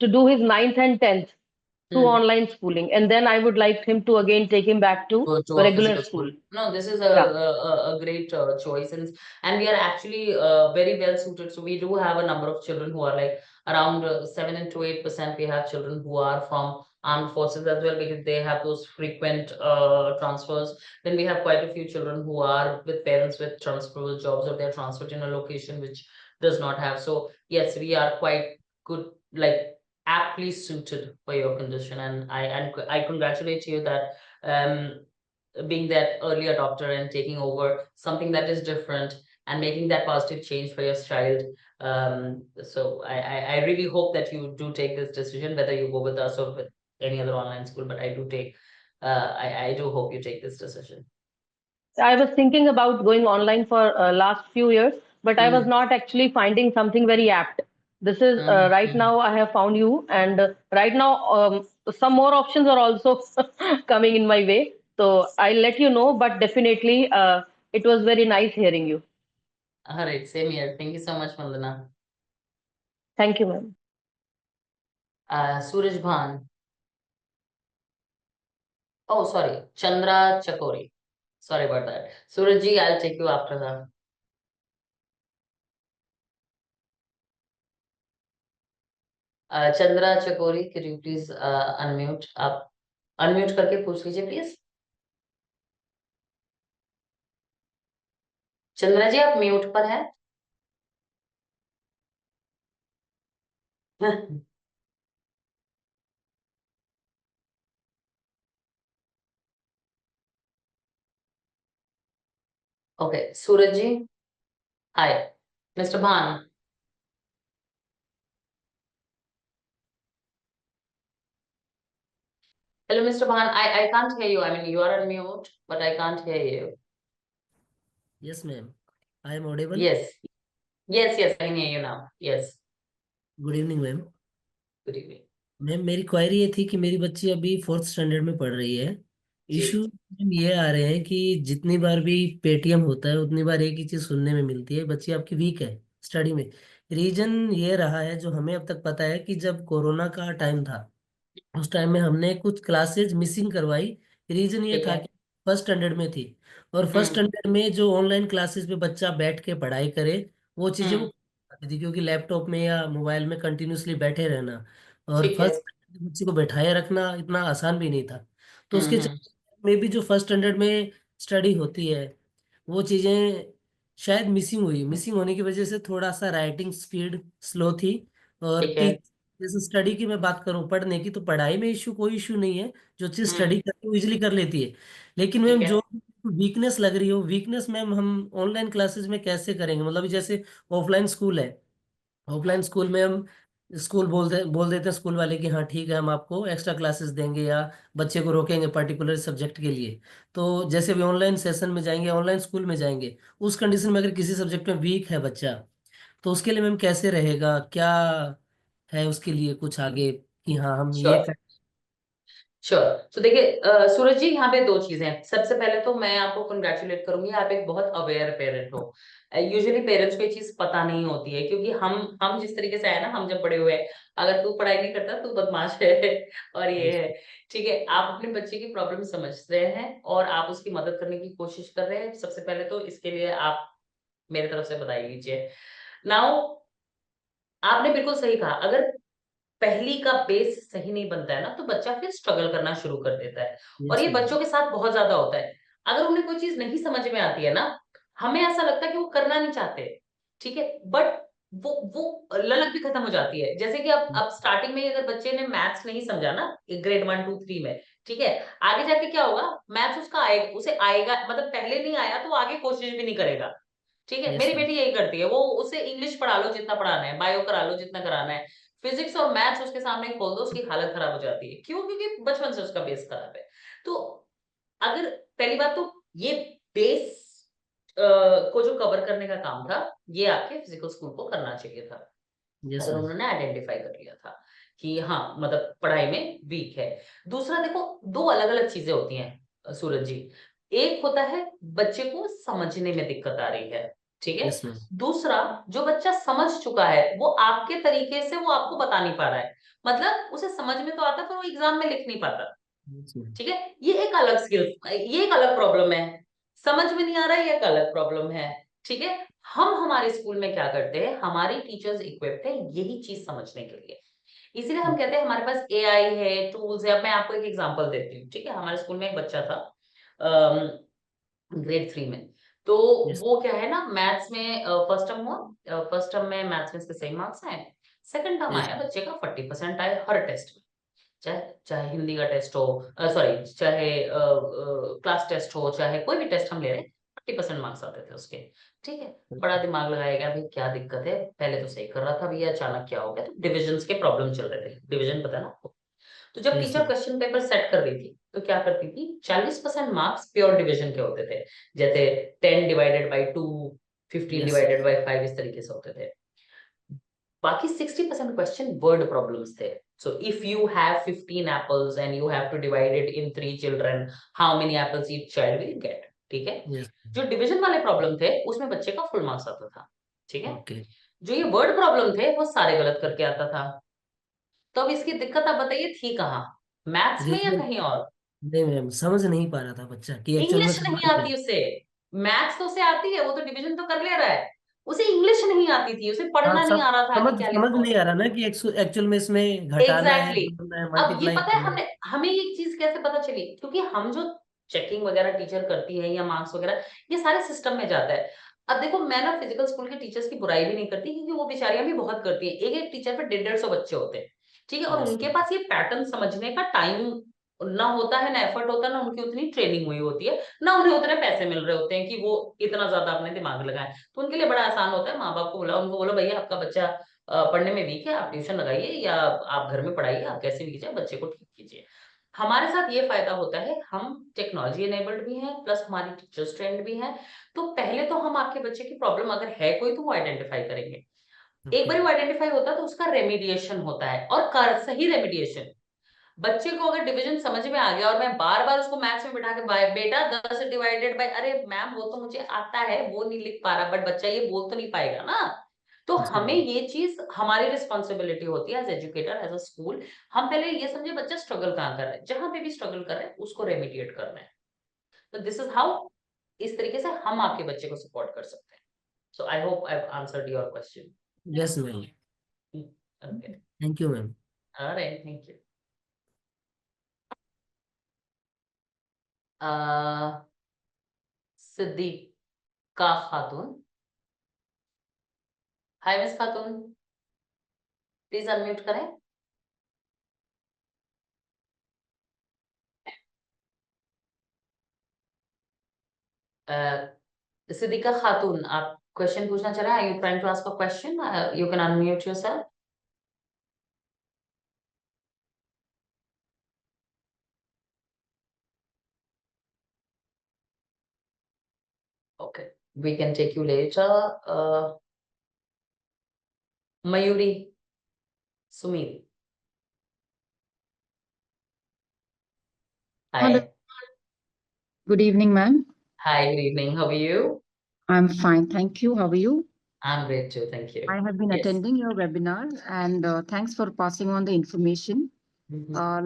to do his ninth and 10th through Hmm. online schooling, and then I would like him to again take him back to To a regular physical school. school. No, this is Yeah. a great choice, and we are actually very well suited. So we do have a number of children who are like around 7 to 8%. We have children who are from armed forces as well, because they have those frequent transfers. Then we have quite a few children who are with parents with transferable jobs, or they're transferred in a location which does not have. So yes, we are quite good, like aptly suited for your condition, and I congratulate you that um, being that early adopter and taking over something that is different and making that positive change for your child. So I really hope that you do take this decision, whether you go with us or with any other online school. But I do take, I do hope you take this decision. I was thinking about going online for last few years, but I was Mm. not actually finding something very apt. This is right Mm. now I have found you, and right now some more options are also coming in my way. So I'll let you know, but definitely it was very nice hearing you. All right, same here. Thank you so much, Vandana. Thank you, ma'am. Suraj Bhan. Oh, sorry, Chandra Chakori. Sorry about that. Surajji, I'll take you after her. Chandra Chakori, could you please unmute? आप unmute करके पूछ लीजिए please. Chandra जी, आप mute पर हैं. Okay, सूरज जी. हाय, mister भान. Hello, Mr. Bhan. I can't hear you. I mean, you are on mute, but I can't hear you. Yes, ma'am. I am audible. Yes. Yes, yes, I can hear you now. Yes. Good evening, ma'am. Good evening. Ma'am मेरी query ये थी कि मेरी बच्ची अभी 4th standard में पढ़ रही है। जी. इशू ये आ रहे हैं कि जितनी बार भी पेटीएम होता है उतनी बार एक ही चीज सुनने में मिलती है, बच्ची आपकी वीक है स्टडी में। रीजन ये रहा है, जो हमें अब तक पता है, कि जब कोरोना का टाइम था उस टाइम में हमने कुछ क्लासेज मिसिंग करवाई। रीजन ये ठीक था है. कि फर्स्ट स्टैंडर्ड में थी, और फर्स्ट हम्म. स्टैंडर्ड में जो ऑनलाइन क्लासेस पे बच्चा बैठ के पढ़ाई करे वो चीज़ें वो हम्म. आती थी, क्योंकि लैपटॉप में या मोबाइल में कंटिन्यूसली बैठे रहना और ठीक है. फर्स्ट बच्चे को बैठाए रखना इतना आसान भी नहीं था। तो उसके हम्म. में भी जो फर्स्ट स्टैंडर्ड में स्टडी होती है वो चीज़ें शायद मिसिंग होने की वजह से थोड़ा सा राइटिंग स्पीड स्लो थी। और ठीक है. जैसे स्टडी की मैं बात करूं, पढ़ने की, तो पढ़ाई में कोई इशू नहीं है, जो चीज़ हम्म. स्टडी करती है वो इजिली कर लेती है। लेकिन ठीक मैम है. जो वीकनेस लग रही हो, वीकनेस मैम हम ऑनलाइन क्लासेस में कैसे करेंगे? मतलब जैसे ऑफलाइन स्कूल है, ऑफलाइन स्कूल में हम बोल देते हैं स्कूल वाले कि हाँ ठीक है, हम आपको एक्स्ट्रा क्लासेस देंगे या बच्चे को रोकेंगे पर्टिकुलर सब्जेक्ट के लिए। तो जैसे भी ऑनलाइन सेशन में जाएंगे, ऑनलाइन स्कूल में जाएंगे, उस कंडीशन में अगर किसी सब्जेक्ट में वीक है बच्चा, तो उसके लिए मैम कैसे रहेगा? क्या है उसके लिए कुछ आगे कि हाँ हम ये श्योर. कर। श्योर. तो देखिए सूरज जी, यहाँ पे दो चीजें हैं. सबसे पहले तो मैं आपको कंग्रेचुलेट करूंगी, आप एक बहुत अवेयर पेरेंट हो. यूजुअली पेरेंट्स को ये चीज पता नहीं होती है, क्योंकि हम जिस तरीके से आए ना, हम जब बड़े हुए हैं, अगर तू पढ़ाई नहीं करता तू बदमाश है और ये है. ठीक है, आप अपने बच्चे की प्रॉब्लम समझ रहे हैं और आप उसकी मदद करने की कोशिश कर रहे हैं. सबसे पहले तो इसके लिए आप मेरी तरफ से बधाई दीजिए. नाउ, आपने बिल्कुल सही कहा. अगर पहली का बेस सही नहीं बनता है ना, तो बच्चा फिर स्ट्रगल करना शुरू कर देता है. और यस ये मैम। बच्चों के साथ बहुत ज्यादा होता है. अगर उन्हें कोई चीज नहीं समझ में आती है ना, हमें ऐसा लगता है कि वो करना नहीं चाहते. ठीक है, बट वो ललक भी खत्म हो जाती है. जैसे कि अब स्टार्टिंग में ही अगर बच्चे ने मैथ्स नहीं समझा ना, ग्रेड 1 2 3 में, ठीक है, आगे जाके क्या होगा, मैथ्स उसका आएगा, उसे आएगा, मतलब पहले नहीं आया तो वो आगे कोशिश भी नहीं करेगा. ठीक है, यस मेरी मैम। बेटी यही करती है. वो उसे इंग्लिश पढ़ा लो जितना पढ़ाना है, बायो करा लो जितना कराना है, फिजिक्स और मैथ्स उसके सामने खोल दो, उसकी हालत खराब हो जाती है. क्यों? क्योंकि बचपन से उसका बेस खराब है. तो अगर पहली बात तो ये बेस को जो कवर करने का काम था, ये आपके फिजिकल स्कूल को करना चाहिए था. यस अगर मैम। उन्होंने आइडेंटिफाई कर लिया था कि हाँ, मतलब पढ़ाई में वीक है. दूसरा देखो, दो अलग अलग चीजें होती हैं सूरज जी. एक होता है बच्चे को समझने में दिक्कत आ रही है. ठीक है। Yes ma'am. दूसरा, जो बच्चा समझ चुका है वो आपके तरीके से वो आपको बता नहीं पा रहा है, मतलब उसे समझ में तो आता पर वो एग्जाम में लिख नहीं पाता, यस मैम। ठीक है। ये एक अलग स्किल, ये एक अलग प्रॉब्लम है। समझ में नहीं आ रहा है, ये एक अलग प्रॉब्लम है, ठीक है। हम हमारे स्कूल में क्या करते हैं, हमारी टीचर्स इक्विप्ड है यही चीज समझने के लिए, इसीलिए हम कहते हैं हमारे पास एआई है, टूल्स है। अब मैं आपको एक एग्जांपल देती हूँ, ठीक है। हमारे स्कूल में एक बच्चा था ग्रेड 3 में, तो यस। वो क्या है ना, मैथ्स में फर्स्ट टर्म हुआ, फर्स्ट टर्म में मैथ्स में इसके सही मार्क्स आए, सेकंड टर्म यस। आया बच्चे का 40% आए हर टेस्ट में, चाहे चाहे हिंदी का टेस्ट हो, सॉरी चाहे क्लास टेस्ट हो, चाहे कोई भी टेस्ट हम ले रहे हैं, 40% मार्क्स आते थे उसके, ठीक है। बड़ा दिमाग लगाएगा भाई क्या दिक्कत है, पहले तो सही कर रहा था भैया, अचानक क्या हो गया, तो डिविजन्स के प्रॉब्लम चल रहे थे, डिवीजन पता है ना आपको। तो जब yes teacher ma'am. Question paper set कर रही थी तो क्या करती थी, 40% मार्क्स प्योर डिवीजन के होते थे, जैसे 10/2, 15/5, इस तरीके से होते थे। बाकी 60% क्वेश्चन वर्ड प्रॉब्लम्स थे। So if you have 15 apples and you have to divide it in 3 children, how many apples each child will get? ठीक है। यस। जो डिवीजन वाले प्रॉब्लम थे उसमें बच्चे का फुल मार्क्स आता था, ठीक है। ओके। जो ये वर्ड प्रॉब्लम थे वो सारे गलत करके आता था। तो अब इसकी दिक्कत आप बताइए थी कहाँ, मैथ्स में या रीजन। कहीं और। नहीं मैम, समझ नहीं पा रहा था बच्चा कि एक्चुअल में इंग्लिश नहीं करना क्या आती है। उसे, मैथ्स तो उसे आती है, वो तो डिवीजन तो कर ले रहा है, उसे इंग्लिश नहीं आती थी, उसे हाँ, पढ़ना नहीं सब आ रहा था समझ कि क्या समझ लिखो। नहीं आ रहा ना कि एक्चुअल में इसमें घटाना है, एग्जैक्टली जोड़ना है, अब ये मल्टीप्लाई पता है करना है। हमें हमें ये चीज कैसे पता चली, क्योंकि हम जो चेकिंग वगैरह टीचर करती है या मार्क्स वगैरह, ये सारे सिस्टम में जाता है। अब देखो मैं ना फिजिकल स्कूल के टीचर्स की बुराई भी नहीं करती, क्योंकि वो बेचारियां भी बहुत करती है, एक एक टीचर पे 150-150 बच्चे होते हैं, ठीक है। और यस उनके पास ये पैटर्न समझने का टाइम ना होता है, ना एफर्ट होता है, ना उनकी उतनी ट्रेनिंग हुई होती है, ना उन्हें उतने पैसे मिल रहे होते हैं कि वो इतना ज्यादा अपने दिमाग लगाएं। तो उनके लिए बड़ा आसान होता है, माँ बाप को बोला, उनको बोलो भैया आपका बच्चा पढ़ने में वीक है, आप ट्यूशन लगाइए या आप घर में पढ़ाइए, आप कैसे भी कीजिए, बच्चे को ठीक कीजिए। हमारे साथ ये फायदा होता है, हम टेक्नोलॉजी एनेबल्ड भी हैं, प्लस हमारी टीचर्स ट्रेंड भी हैं। तो पहले तो हम आपके बच्चे की प्रॉब्लम अगर है कोई तो वो आइडेंटिफाई करेंगे। एक ओके। बार वो आइडेंटिफाई होता है तो उसका रेमिडिएशन होता है, और सही रेमिडिएशन। बच्चे को अगर डिवीजन समझ में आ गया और मैं बार बार उसको मैथ्स में बिठा के बेटा 10/2, अरे मैम वो तो मुझे आता है, वो नहीं लिख पा रहा, बट बच्चा ये बोल तो नहीं पाएगा ना। तो जी। हमें ये चीज, हमारी रिस्पॉन्सिबिलिटी होती है as educator, as a school. हम पहले ये समझे बच्चा स्ट्रगल कहाँ कर रहा है, जहां पे भी स्ट्रगल कर रहा है उसको रेमिडिएट करना है। तो दिस इज हाउ, इस तरीके से हम आपके बच्चे को सपोर्ट कर सकते हैं। So I hope I have answered your question. Yes ma'am. Okay, thank you ma'am. Alright, thank you. Siddiqa Khatoon, hi miss Khatoon, please unmute करें। सिद्दीका खातून, आप क्वेश्चन पूछना चाह रहे हैं, are you trying to ask a question, you can unmute yourself. Okay, we can take you later. Mayuri Sumeer, Hello. Hi. Good evening, ma'am. Hi, good evening, how are you. I'm fine. Thank you. How are you? I am great too, thank you. I have been yes. attending your webinar and thanks for passing on the information.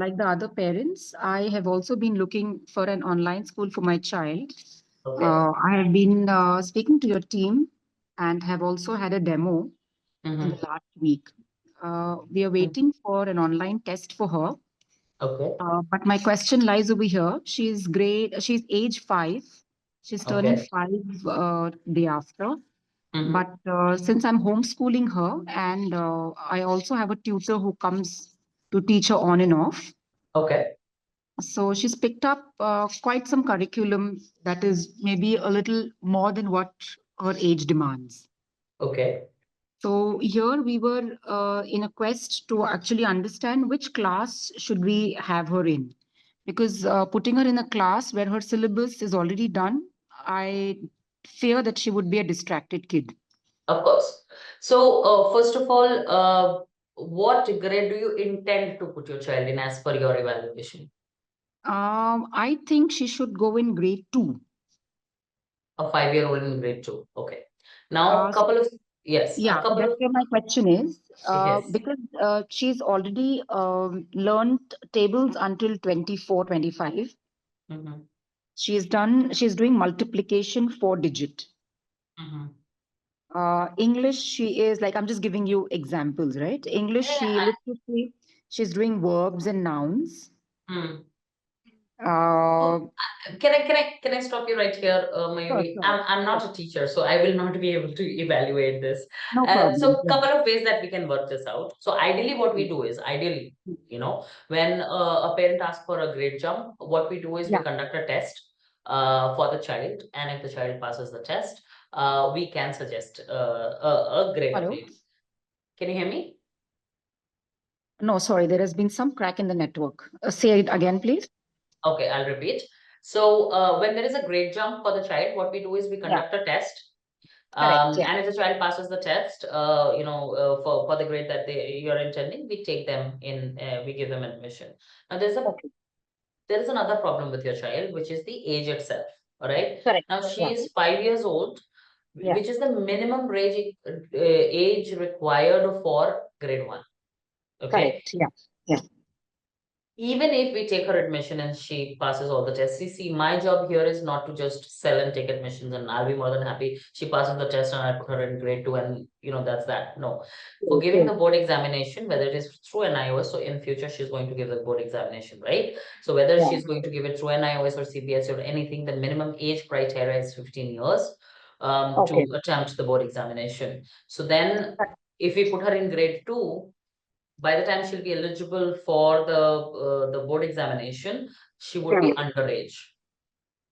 Like the other parents, I have also been looking for an online school for my child. Okay. I have been speaking to your team and have also had a demo in the last week. We are waiting for an online test for her. Okay. But my question lies over here. She's age 5. She's turning Okay. 5 day after. Mhm. But since I'm homeschooling her and I also have a tutor who comes to teach her on and off. Okay. So she's picked up quite some curriculum that is maybe a little more than what her age demands. Okay. So here we were in a quest to actually understand which class should we have her in. Because putting her in a class where her syllabus is already done, I fear that she would be a distracted kid. Of course. So, first of all, what grade do you intend to put your child in as per your evaluation? I think she should go in grade 2. A 5-year-old in grade 2. Okay. Now, So couple of, yes, a yeah, couple that's of, where my question is. yes. Because she's already learned tables until 24, 25. Mhm, She's doing multiplication 4 digit. mhm. English, she is like, I'm just giving you examples, right? English, Yeah, she's doing verbs and nouns. hmm. Uh, So, can I stop you right here, sure, Mayuri? sure. I'm not a teacher, so I will not be able to evaluate this. No So problem. a couple of ways that we can work this out. So ideally, what we do is ideally, when a parent asks for a grade jump, what we do is we Yeah. conduct a test for the child, and if the child passes the test, we can suggest a grade Hello? update. Can you hear me? No, sorry, there has been some crack in the network. Say it again, please. Okay, I'll repeat. So when there is a grade jump for the child, what we do is we Yeah, conduct a test. correct. Yeah. And if the child passes the test, for the grade that you're intending, we take them in, we give them admission. Now Okay. there is another problem with your child, which is the age itself. All right. Correct. Now she Yeah. is 5 years old, Yeah. which is the minimum age required for grade 1. Okay. Correct. Yeah. Yeah. Even if we take her admission and she passes all the tests, see, my job here is not to just sell and take admissions, and I'll be more than happy she passes the test and I put her in grade 2, and that's that. No, for giving the board examination, whether it is through an iOS, so in future she's going to give the board examination, right? So whether Yeah. she's going to give it through an iOS or CBS or anything, the minimum age criteria is 15 years to Okay. attempt the board examination. So then if we put her in grade 2, by the time she'll be eligible for the board examination, she would be underage.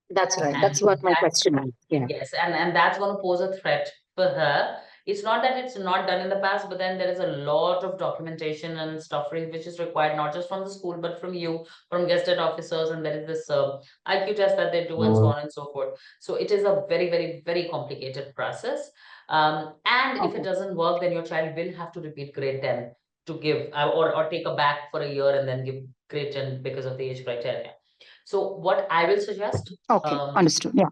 That's right. And That's what my that, question was. Yeah. yes, and that's going to pose a threat for her. It's not that it's not done in the past, but then there is a lot of documentation and stuff which is required, not just from the school, but from you, from gazetted officers, and there is this IQ test that they do, and so on and so forth. So it is a very, very, very complicated process. And if it doesn't work, then your child will have to repeat grade 10 to give, or take a back for a year and then give grade 10 because of the age criteria. So what I will suggest, Okay. Understood. Yeah.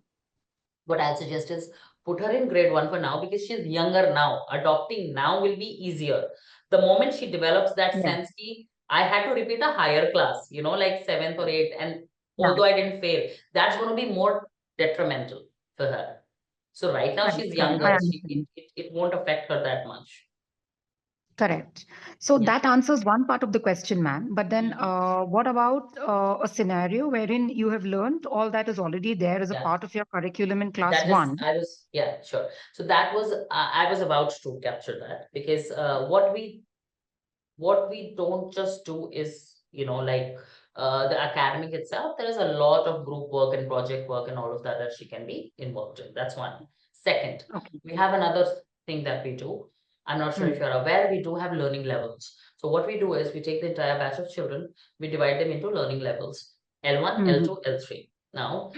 what I'll suggest is put her in grade 1 for now, because she's younger now. Adopting now will be easier. The moment she develops that Yeah. sense, I had to repeat a higher class, like 7th or 8th, and Yeah. although I didn't fail, that's going to be more detrimental for her. So right now she's Correct. younger, I it, understand. it won't affect her that much. Correct. So Yeah. that answers one part of the question, ma'am. But then, Mhm. what about a scenario wherein you have learned all that is already there as a Yeah. part of your curriculum in class That is, 1? yeah, sure. So that was, I was about to capture that, because what we don't just do is, like the academic itself, there is a lot of group work and project work and all of that that she can be involved in. That's one. Second, Okay. we have another thing that we do. I'm not sure if you're aware, we do have learning levels. So what we do is we take the entire batch of children, we divide them into learning levels, L1, L2, L3. Now,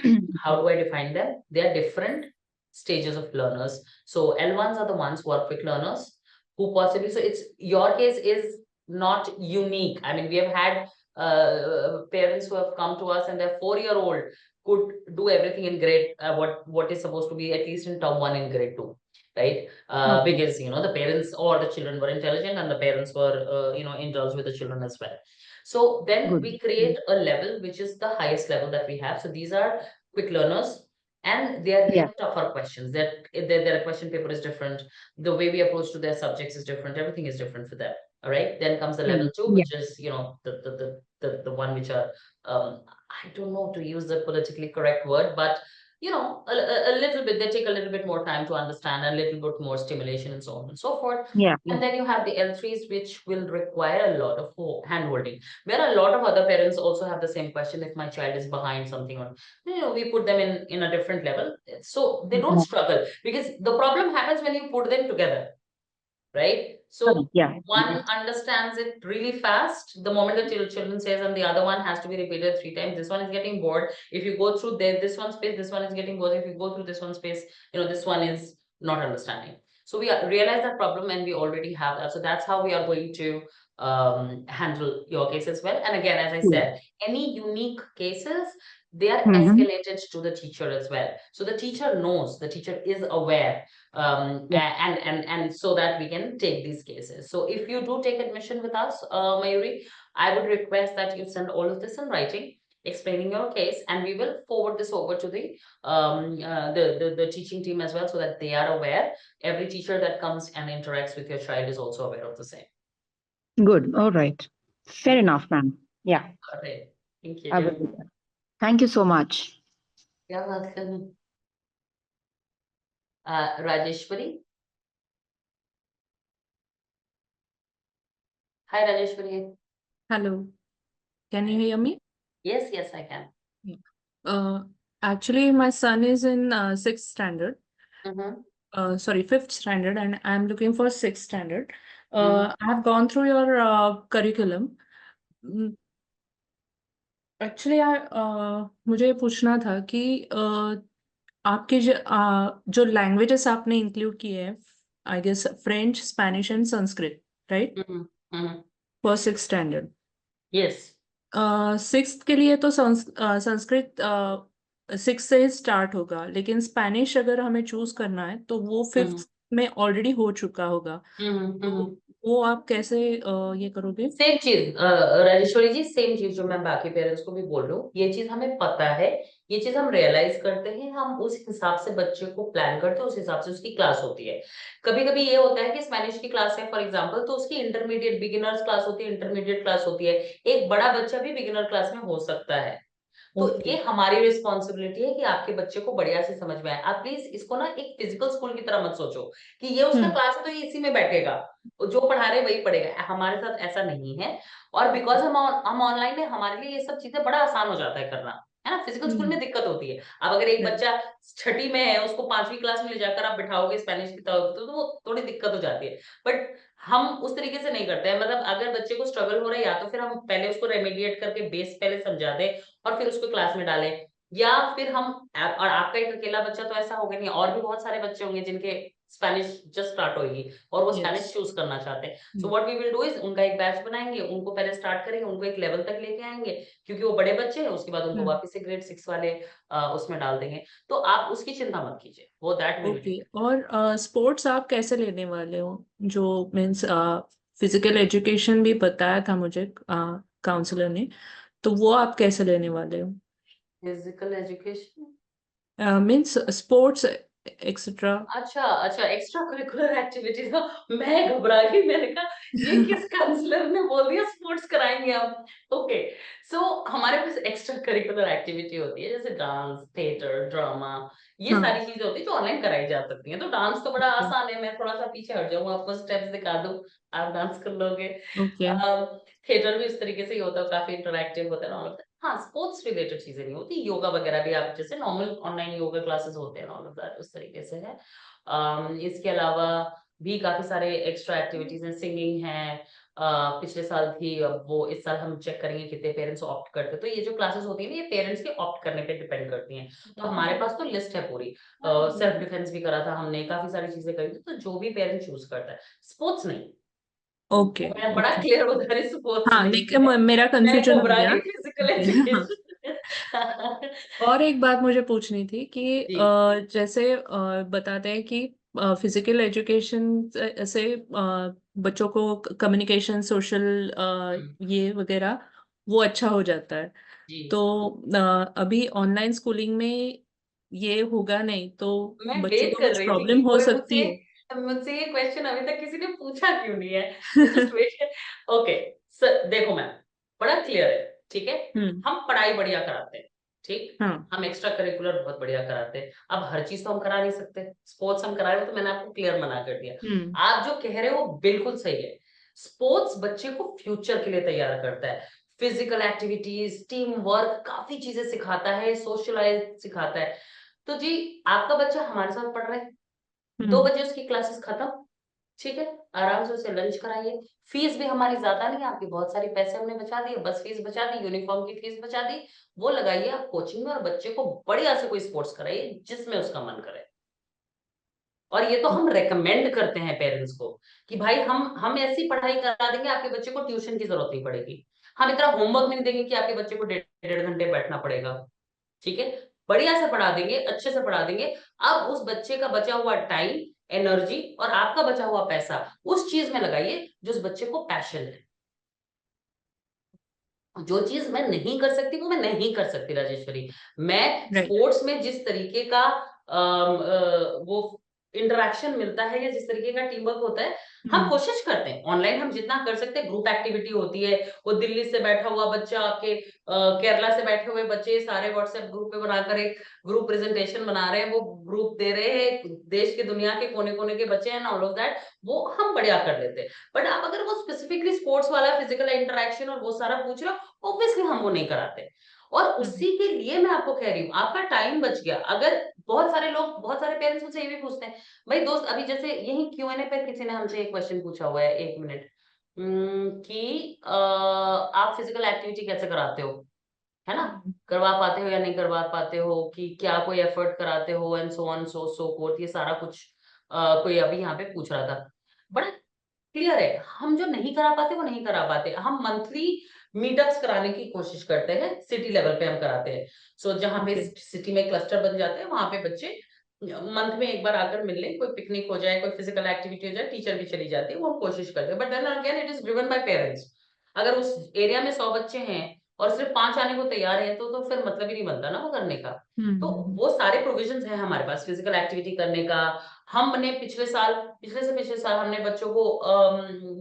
how do I define them? They are different stages of learners. So L1s are the ones who are quick learners, who possibly, so it's, your case is not unique. I mean, we have had parents who have come to us and their 4-year-old could do everything in grade, what is supposed to be at least in term 1 in grade 2, right? Okay. Because the parents or the children were intelligent, and the parents were indulged with the children as well. So then Good. we create a level which is the highest level that we have. So these are quick learners, and they are Yeah. given tougher questions. Their question paper is different. The way we approach to their subjects is different. Everything is different for them. All right. Then comes the level 2, Yeah. which is the one which are I don't know to use the politically correct word, but a little bit, they take a little bit more time to understand, a little bit more stimulation, and so on and so forth. Yeah. And then you have the L3s, which will require a lot of hand holding, where a lot of other parents also have the same question: if my child is behind something, or we put them in a different level, so they don't Yeah. struggle, because the problem happens when you put them together, right? So Yeah. one understands it really fast the moment the children says, and the other one has to be repeated 3 times. This one is getting bored. If you go through this one space, this one is getting bored. If you go through this one space, this one is not understanding. So we realize that problem, and we already have that. So that's how we are going to handle your case as well. And again, as I said, any unique cases, they are escalated to the teacher as well. So the teacher knows, the teacher is aware, and so that we can take these cases. So if you do take admission with us, Mayuri, I would request that you send all of this in writing, explaining your case, and we will forward this over to the teaching team as well, so that they are aware. Every teacher that comes and interacts with your child is also aware of the same. Good. All right. Fair enough, ma'am. Yeah. Okay, thank I will you. do that. Thank you so much. You're welcome. Rajeshwari. Hi, Rajeshwari. Hello, can you hear me? Yes, yes, I can. Uh, Actually, my son is in sixth standard. Sorry, fifth standard, and I'm looking for sixth standard. I've gone through your curriculum. Actually, मुझे ये पूछना था कि आपके जो languages आपने include किए हैं, I guess French, Spanish and Sanskrit, right, for six standard. Yes. Sixth के लिए तो संस्कृत सिक्स से स्टार्ट होगा, लेकिन स्पेनिश अगर हमें चूज करना है तो वो फिफ्थ में ऑलरेडी हो चुका होगा. तो वो आप कैसे ये करोगे? सेम चीज राजेश्वरी जी, सेम चीज जो मैं बाकी पेरेंट्स को भी बोल रहा हूँ, ये चीज हमें पता है, ये चीज हम रियलाइज करते हैं, हम उस हिसाब से बच्चे को प्लान करते हैं, उस हिसाब से उसकी क्लास होती है. कभी कभी ये होता है कि स्पेनिश की क्लास है फॉर एग्जांपल, तो उसकी इंटरमीडिएट बिगिनर्स क्लास होती है, इंटरमीडिएट क्लास होती है. एक बड़ा बच्चा भी बिगिनर क्लास में हो सकता है. तो ये हमारी रिस्पॉन्सिबिलिटी है कि आपके बच्चे को बढ़िया से समझ में आए. आप प्लीज इसको ना एक फिजिकल स्कूल की तरह मत सोचो कि ये उसका क्लास है तो ये इसी में बैठेगा, जो पढ़ा रहे वही पढ़ेगा. हमारे साथ ऐसा नहीं है, और बिकॉज हम ऑनलाइन है, हमारे लिए ये सब चीजें बड़ा आसान हो जाता है करना, है ना. फिजिकल स्कूल में दिक्कत होती है. अब अगर एक बच्चा छठी में है, उसको पांचवी क्लास में ले जाकर आप बिठाओगे स्पेनिश की तरफ, तो वो थोड़ी दिक्कत हो जाती है. बट हम उस तरीके से नहीं करते हैं. मतलब अगर बच्चे को स्ट्रगल हो रहा है, या तो फिर हम पहले उसको रेमेडिएट करके बेस पहले समझा दें और फिर उसको क्लास में डालें, या फिर हम, और आपका एक अकेला बच्चा तो ऐसा होगा नहीं, और भी बहुत सारे बच्चे होंगे जिनके स्पेनिश जस्ट स्टार्ट होगी और वो स्पेनिश चूज करना चाहते हैं. So what we will do is, उनका एक बैच बनाएंगे, उनको पहले स्टार्ट करेंगे, उनको एक लेवल तक लेके आएंगे, क्योंकि वो बड़े बच्चे हैं. उसके बाद उनको वापस से ग्रेड 6 वाले उसमें डाल देंगे. तो आप उसकी चिंता मत कीजिए, वो दैट विल ओके. और स्पोर्ट्स आप कैसे लेने वाले हो? जो मीन्स फिजिकल एजुकेशन भी बताया था मुझे काउंसलर ने, तो वो आप कैसे लेने वाले हो? Physical education means sports etcetera. अच्छा अच्छा, एक्स्ट्रा करिकुलर एक्टिविटीज. मैं घबरा गई, मैंने कहा ये किस काउंसलर ने बोल दिया स्पोर्ट्स कराएंगे हम. ओके, सो हमारे पास एक्स्ट्रा करिकुलर एक्टिविटी होती है, जैसे डांस, थिएटर, ड्रामा, ये सारी चीजें होती है जो ऑनलाइन कराई जा सकती हैं. तो डांस तो बड़ा आसान है, मैं थोड़ा सा पीछे हट जाऊंगा, आपको स्टेप्स दिखा दूं, आप डांस कर लोगे. ओके. थिएटर भी इस तरीके से ही होता है, काफी इंटरैक्टिव होता है ना. हाँ, स्पोर्ट्स रिलेटेड चीजें नहीं होती. योगा वगैरह भी आप जैसे नॉर्मल ऑनलाइन योगा क्लासेस होते हैं, ऑल ऑफ दैट उस तरीके से है. इसके अलावा भी काफी सारे एक्स्ट्रा एक्टिविटीज हैं, सिंगिंग है. पिछले साल थी, अब वो इस साल हम चेक करेंगे कितने पेरेंट्स ऑप्ट करते हैं. तो ये जो क्लासेस होती है ना, ये पेरेंट्स के ऑप्ट करने पे डिपेंड करती हैं. तो हमारे पास तो लिस्ट है पूरी. सेल्फ डिफेंस भी करा था हमने, काफी सारी चीजें करी थी. तो जो भी पेरेंट चूज करता है, स्पोर्ट्स नहीं. ओके. मैं बड़ा क्लियर बता रही, स्पोर्ट्स हाँ, नहीं लेकिन है. मेरा मैं कंफ्यूजन हो घबरा गया. गई, फिजिकल Okay, हाँ. एजुकेशन. और एक बात मुझे पूछनी थी कि जी. जैसे बताते हैं कि फिजिकल एजुकेशन से बच्चों को कम्युनिकेशन, सोशल ये वगैरह वो अच्छा हो जाता है. जी, तो अभी ऑनलाइन स्कूलिंग में ये होगा नहीं, तो मैं बच्चों वेट को कर कुछ रही थी प्रॉब्लम कि हो कोई सकती मुझसे है. मुझसे ये क्वेश्चन अभी तक किसी ने पूछा क्यों नहीं है. Just wait. ओके सर, देखो मैम, बड़ा क्लियर है, ठीक है. हम पढ़ाई बढ़िया कराते हैं, ठीक. हाँ. हम एक्स्ट्रा करिकुलर बहुत बढ़िया कराते हैं. अब हर चीज तो हम करा नहीं सकते. स्पोर्ट्स हम करा रहे हो तो मैंने आपको क्लियर मना कर दिया. आप जो कह रहे हो वो बिल्कुल सही है. स्पोर्ट्स बच्चे को फ्यूचर के लिए तैयार करता है. फिजिकल एक्टिविटीज, टीम वर्क, काफी चीजें सिखाता है, सोशलाइज सिखाता है. तो जी, आपका बच्चा हमारे साथ पढ़ रहा है, 2 बजे उसकी क्लासेस खत्म, ठीक है. आराम से उसे लंच कराइए. फीस भी हमारी ज्यादा नहीं है, आपके बहुत सारे पैसे हमने बचा दिए, बस फीस बचा दी, यूनिफॉर्म की फीस बचा दी, वो लगाइए आप कोचिंग में, और बच्चे को बढ़िया से कोई स्पोर्ट्स कराइए जिसमें उसका मन करे. और ये तो हम रेकमेंड करते हैं पेरेंट्स को कि भाई हम ऐसी पढ़ाई करा देंगे, आपके बच्चे को ट्यूशन की जरूरत नहीं पड़ेगी. हम इतना होमवर्क नहीं देंगे कि आपके बच्चे को 1.5 घंटे बैठना पड़ेगा. ठीक है, बढ़िया से पढ़ा देंगे, अच्छे से पढ़ा देंगे। अब उस बच्चे का बचा हुआ टाइम, एनर्जी और आपका बचा हुआ पैसा उस चीज में लगाइए जो उस बच्चे को पैशन है। जो चीज मैं नहीं कर सकती वो मैं नहीं कर सकती राजेश्वरी। मैं राइट। स्पोर्ट्स में जिस तरीके का वो इंटरेक्शन मिलता है या जिस तरीके का टीम वर्क होता है, हम कोशिश करते हैं ऑनलाइन हम जितना कर सकते हैं। ग्रुप एक्टिविटी होती है, वो दिल्ली से बैठा हुआ बच्चा आपके केरला से बैठे हुए बच्चे सारे व्हाट्सएप ग्रुप पे बनाकर एक ग्रुप प्रेजेंटेशन बना रहे हैं, वो ग्रुप दे रहे हैं, देश के दुनिया के कोने कोने के बच्चे हैं, ऑल ऑफ दैट वो हम बढ़िया कर लेते हैं। बट आप अगर वो स्पेसिफिकली स्पोर्ट्स वाला फिजिकल इंटरेक्शन और वो सारा पूछ रहे हो, ऑब्वियसली हम वो नहीं कराते। और उसी के लिए मैं आपको कह रही हूँ आपका टाइम बच गया। अगर बहुत सारे लोग, बहुत सारे पेरेंट्स मुझसे ये भी पूछते हैं, भाई दोस्त अभी जैसे यही Q&A पे किसी ने हमसे एक क्वेश्चन पूछा हुआ है, 1 मिनट, कि आप फिजिकल एक्टिविटी कैसे कराते हो, है ना, करवा पाते हो या नहीं करवा पाते हो, कि क्या कोई एफर्ट कराते हो, and so on so fourth, ये सारा कुछ कोई अभी यहाँ पे पूछ रहा था। बड़ा क्लियर है, हम जो नहीं करा पाते वो नहीं करा पाते। हम मंथली मीटअप्स कराने की कोशिश करते हैं, सिटी लेवल पे हम कराते हैं। सो जहाँ पे सिटी में क्लस्टर बन जाते हैं वहां पे बच्चे मंथ में एक बार आकर मिल लें, कोई पिकनिक हो जाए, कोई फिजिकल एक्टिविटी हो जाए, टीचर भी चली जाती है, वो हम कोशिश करते हैं। But then again it is driven by parents. अगर उस एरिया में 100 बच्चे हैं और सिर्फ 5 आने को तैयार हैं तो फिर मतलब ही नहीं बनता ना वो करने का। तो वो सारे प्रोविजंस हैं हमारे पास फिजिकल एक्टिविटी करने का। हमने पिछले से पिछले साल हमने बच्चों को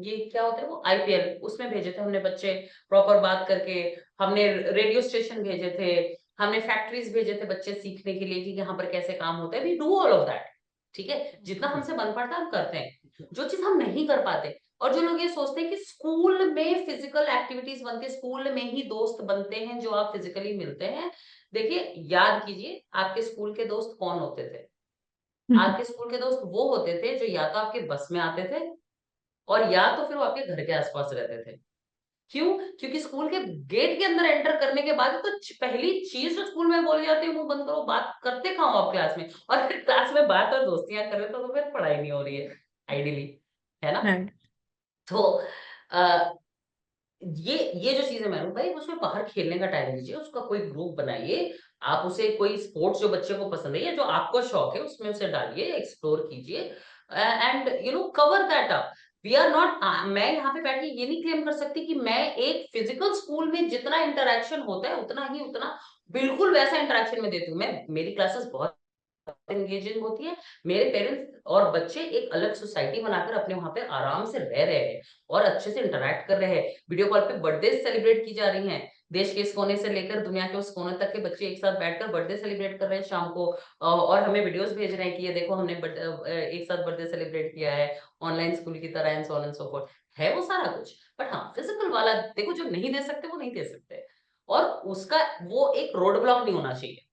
ये क्या होता है वो IPL उसमें भेजे थे हमने बच्चे, प्रॉपर बात करके। हमने रेडियो स्टेशन भेजे थे, हमने फैक्ट्रीज भेजे थे बच्चे सीखने के लिए कि यहाँ पर कैसे काम होता है। We do all of that, ठीक है, जितना हमसे बन पड़ता है हम करते हैं। जो चीज हम नहीं कर पाते, और जो लोग ये सोचते हैं कि स्कूल में फिजिकल एक्टिविटीज बनती है, स्कूल में ही दोस्त बनते हैं जो आप फिजिकली मिलते हैं, देखिए याद कीजिए आपके स्कूल के दोस्त कौन होते थे। आपके स्कूल के दोस्त वो होते थे जो या तो आपके बस में आते थे और या तो फिर वो आपके घर के आसपास रहते थे। क्यों? क्योंकि स्कूल के गेट के अंदर एंटर करने के बाद तो पहली चीज जो स्कूल में बोली जाती है, मुंह बंद करो, बात करते कहाँ हो आप क्लास में, और फिर क्लास में बात और दोस्तियां कर रहे तो फिर पढ़ाई नहीं हो रही है आइडियली, है ना। राइट। तो आ, ये जो चीज है मैडम भाई, उसमें बाहर खेलने का टाइम दीजिए, उसका कोई ग्रुप बनाइए, आप उसे कोई स्पोर्ट्स जो बच्चे को पसंद है या जो आपको शौक है उसमें उसे डालिए, एक्सप्लोर कीजिए, and cover that up. We are not, मैं यहाँ पे बैठ के ये नहीं क्लेम कर सकती कि मैं एक फिजिकल स्कूल में जितना इंटरेक्शन होता है उतना बिल्कुल वैसा इंटरेक्शन में देती हूँ। मैं, मेरी क्लासेस बहुत एंगेजिंग होती है। मेरे पेरेंट्स और बच्चे एक अलग सोसाइटी बनाकर अपने वहां पे आराम से रह रहे हैं और अच्छे से इंटरेक्ट कर रहे हैं। वीडियो कॉल पे बर्थडे सेलिब्रेट की जा रही हैं, देश के इस कोने से लेकर दुनिया के उस कोने तक के बच्चे एक साथ बैठकर बर्थडे सेलिब्रेट कर रहे हैं शाम को, और हमें वीडियोस भेज रहे हैं कि ये देखो हमने एक साथ बर्थडे सेलिब्रेट किया है ऑनलाइन स्कूल की तरह, and so on and so fourth. है वो सारा कुछ, बट हाँ फिजिकल वाला देखो, जो नहीं दे सकते वो नहीं दे सकते, और उसका वो एक रोड ब्लॉक नहीं होना चाहिए,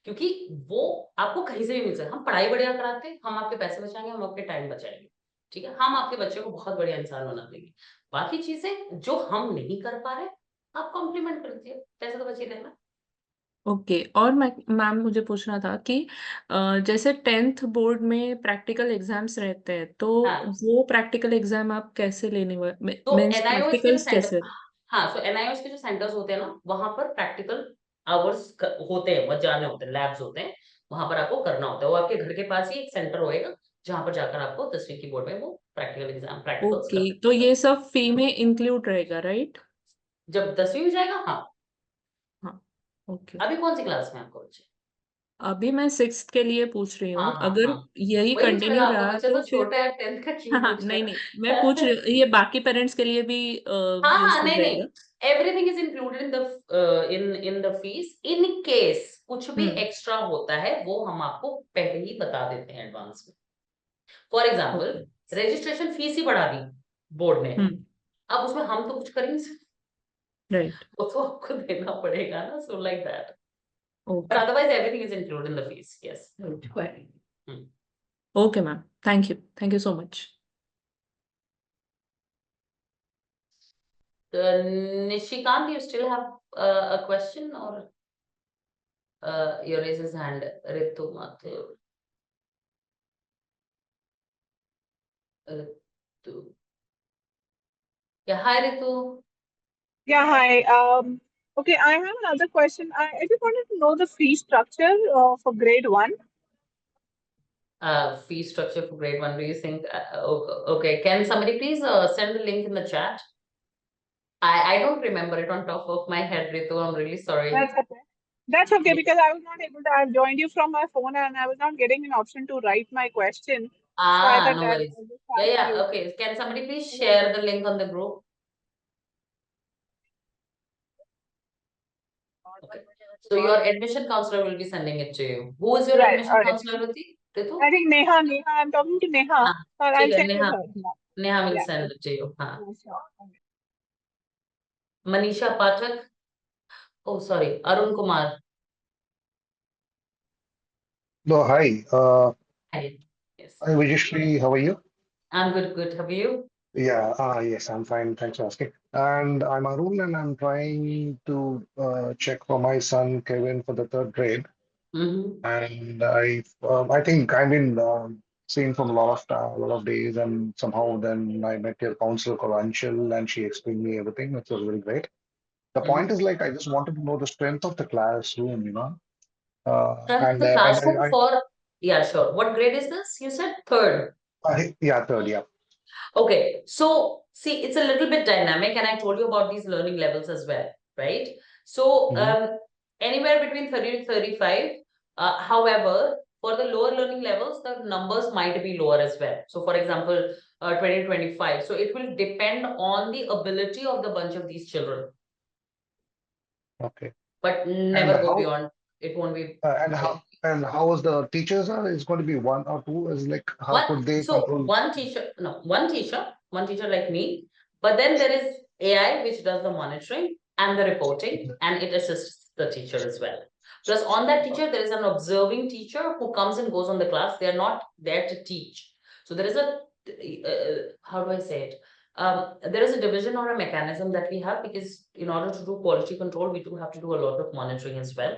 क्योंकि वो आपको कहीं से भी मिल सकता है। हम पढ़ाई बढ़िया कराते हैं, हम आपके पैसे बचाएंगे, हम आपके टाइम बचाएंगे, ठीक है, हम आपके बच्चे को बहुत बढ़िया इंसान बना देंगे। बाकी चीजें जो हम नहीं कर पा रहे, आप कॉम्प्लीमेंट कर दीजिए, पैसे तो बचे रहना। ओके। और मैम मुझे पूछना था कि जैसे 10th बोर्ड में प्रैक्टिकल एग्जाम्स रहते हैं, तो हाँ, वो प्रैक्टिकल एग्जाम आप कैसे लेने तो मीन्स NIOS के जो प्रैक्टिकल्स सेंटर, कैसे? हाँ, सो NIOS के जो सेंटर्स होते हैं ना, वहां पर प्रैक्टिकल आवर्स होते हैं, वह जाने होते हैं, लैब्स होते हैं, वहां पर आपको करना होता है। वो आपके घर के पास ही एक सेंटर होएगा जहां पर जाकर आपको 10वीं की बोर्ड में वो प्रैक्टिकल एग्जाम प्रैक्टिकल्स ओके, करने तो होते हैं। ये सब फी में इंक्लूड रहेगा, राइट? जब 10वीं में जाएगा, हाँ। हाँ। ओके। अभी कौन सी क्लास में आपको बच्चे? अभी मैं 6th के लिए पूछ रही हाँ हूँ, हाँ अगर हाँ, यही वही कंटिन्यू पूछेगा आपको, रहा बच्चे तो तो फिर छोटे हैं, 10th का क्यों हाँ, पूछ नहीं नहीं, मैं रहे पूछ रही हूँ, हैं? ये बाकी पेरेंट्स के लिए भी हाँ हाँ, यूजफुल नहीं रहेगा। नहीं, everything is included in the in the fees. In case कुछ भी एक्स्ट्रा होता है वो हम आपको पहले ही बता देते हैं एडवांस में। For example, okay. Registration fees ही बढ़ा दी बोर्ड ने, अब उसमें हम तो कुछ कर ही नहीं सकते, राइट। वो तो आपको देना पड़ेगा ना, so like that. But okay. Otherwise everything is included in the fees, yes. Okay ma'am, thank you so much. Nishikant, you still have a question, or you raise his hand, Ritu Matthew. Ritu. Yeah, hi Ritu. Yeah, hi. Okay, I have another question. I just wanted to know the fee structure for grade 1. Fee structure for grade 1, do you think? Okay, can somebody please send the link in the chat? I don't remember it on top of my head, Ritu. I'm really sorry. That's okay. That's okay Yes. because I was not able to. I've joined you from my phone and I was not getting an option to write my question. So I thought No I'll worries. just Yeah, ask yeah. you. Okay. Can somebody please share the link on the group? Okay. So your admission counselor will be sending it to you. Who is your Right. admission All right. counselor, Ritu? I think Neha. I'm talking to Neha. Ah, I'll ठीक है, check with her. Neha will Yeah. send it to you. हाँ. Yeah, sure. Manisha Pathak. Oh, sorry. Arun Kumar. No, hi. Hi. Yes. Hi, Vijeshri. How are you? I'm good, good. How are you? Yeah, yes, I'm fine. Thanks for asking. And I'm Arun, and I'm trying to check for my son Kevin for the third grade. Mm-hmm. And I think I've been seeing from a lot of days, and somehow then I met your counselor called Anshul, and she explained me everything, which was very great. The Mm-hmm. point is like I just wanted to know the strength of the classroom, Strength of and the classroom I for, yeah, sure. What grade is this? You said third. yeah, third, yeah. Okay, so see, it's a little bit dynamic, and I told you about these learning levels as well, right? So, Mhm. anywhere between 30 to 35. However, for the lower learning levels, the numbers might be lower as well. So, for example, 20 to 25. So, it will depend on the ability of the bunch of these children, Okay. but And never go how beyond. It won't be. and how is the teachers are? Is going to be one or two? Is like how One, could they so control? one teacher, no, one teacher like me, but then there is AI which does the monitoring and the reporting, and it assists the teacher as well. Plus, on that teacher, there is an observing teacher who comes and goes on the class. They are not there to teach. So there is a, how do I say it? There is a division or a mechanism that we have, because in order to do quality control, we do have to do a lot of monitoring as well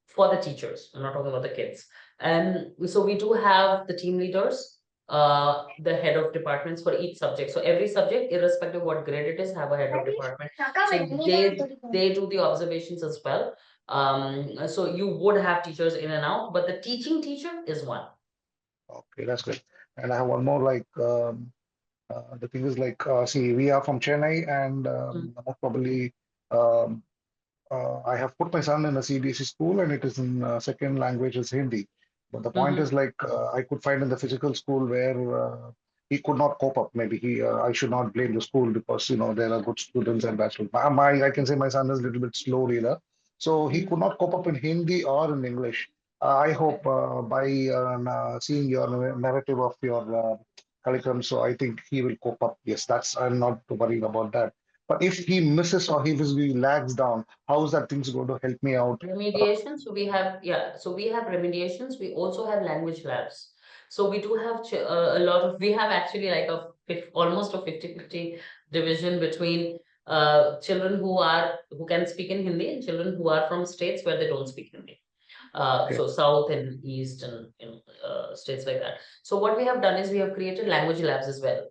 for the teachers. I'm not talking about the kids. And so we do have the team leaders, the head of departments for each subject. So every subject, irrespective of what grade it is, have a head of department. So they do the observations as well. So you would have teachers in and out, but the teaching teacher is one. Okay, that's good. And I have one more like the thing is like see we are from Chennai and most probably um, I have put my son in a CBSE school and it is in second language is Hindi. But the point is like I could find in the physical school where he could not cope up. Maybe I should not blame the school because there are good students and bad students. I can say my son is a little bit slow reader, so he could not cope up in Hindi or in English. I hope by seeing your narrative of your curriculum, so I think he will cope up. Yes, that's I'm not worried about that. But if he misses or he lags down, how is that things going to help me out? Remediation. So we have, yeah, so we have remediations. We also have language labs. So we do have a lot of, we have actually like almost a 50-50 division between children who can speak in Hindi and children who are from states where they don't speak Hindi. Okay. So south and east and states like that. So what we have done is we have created language labs as well.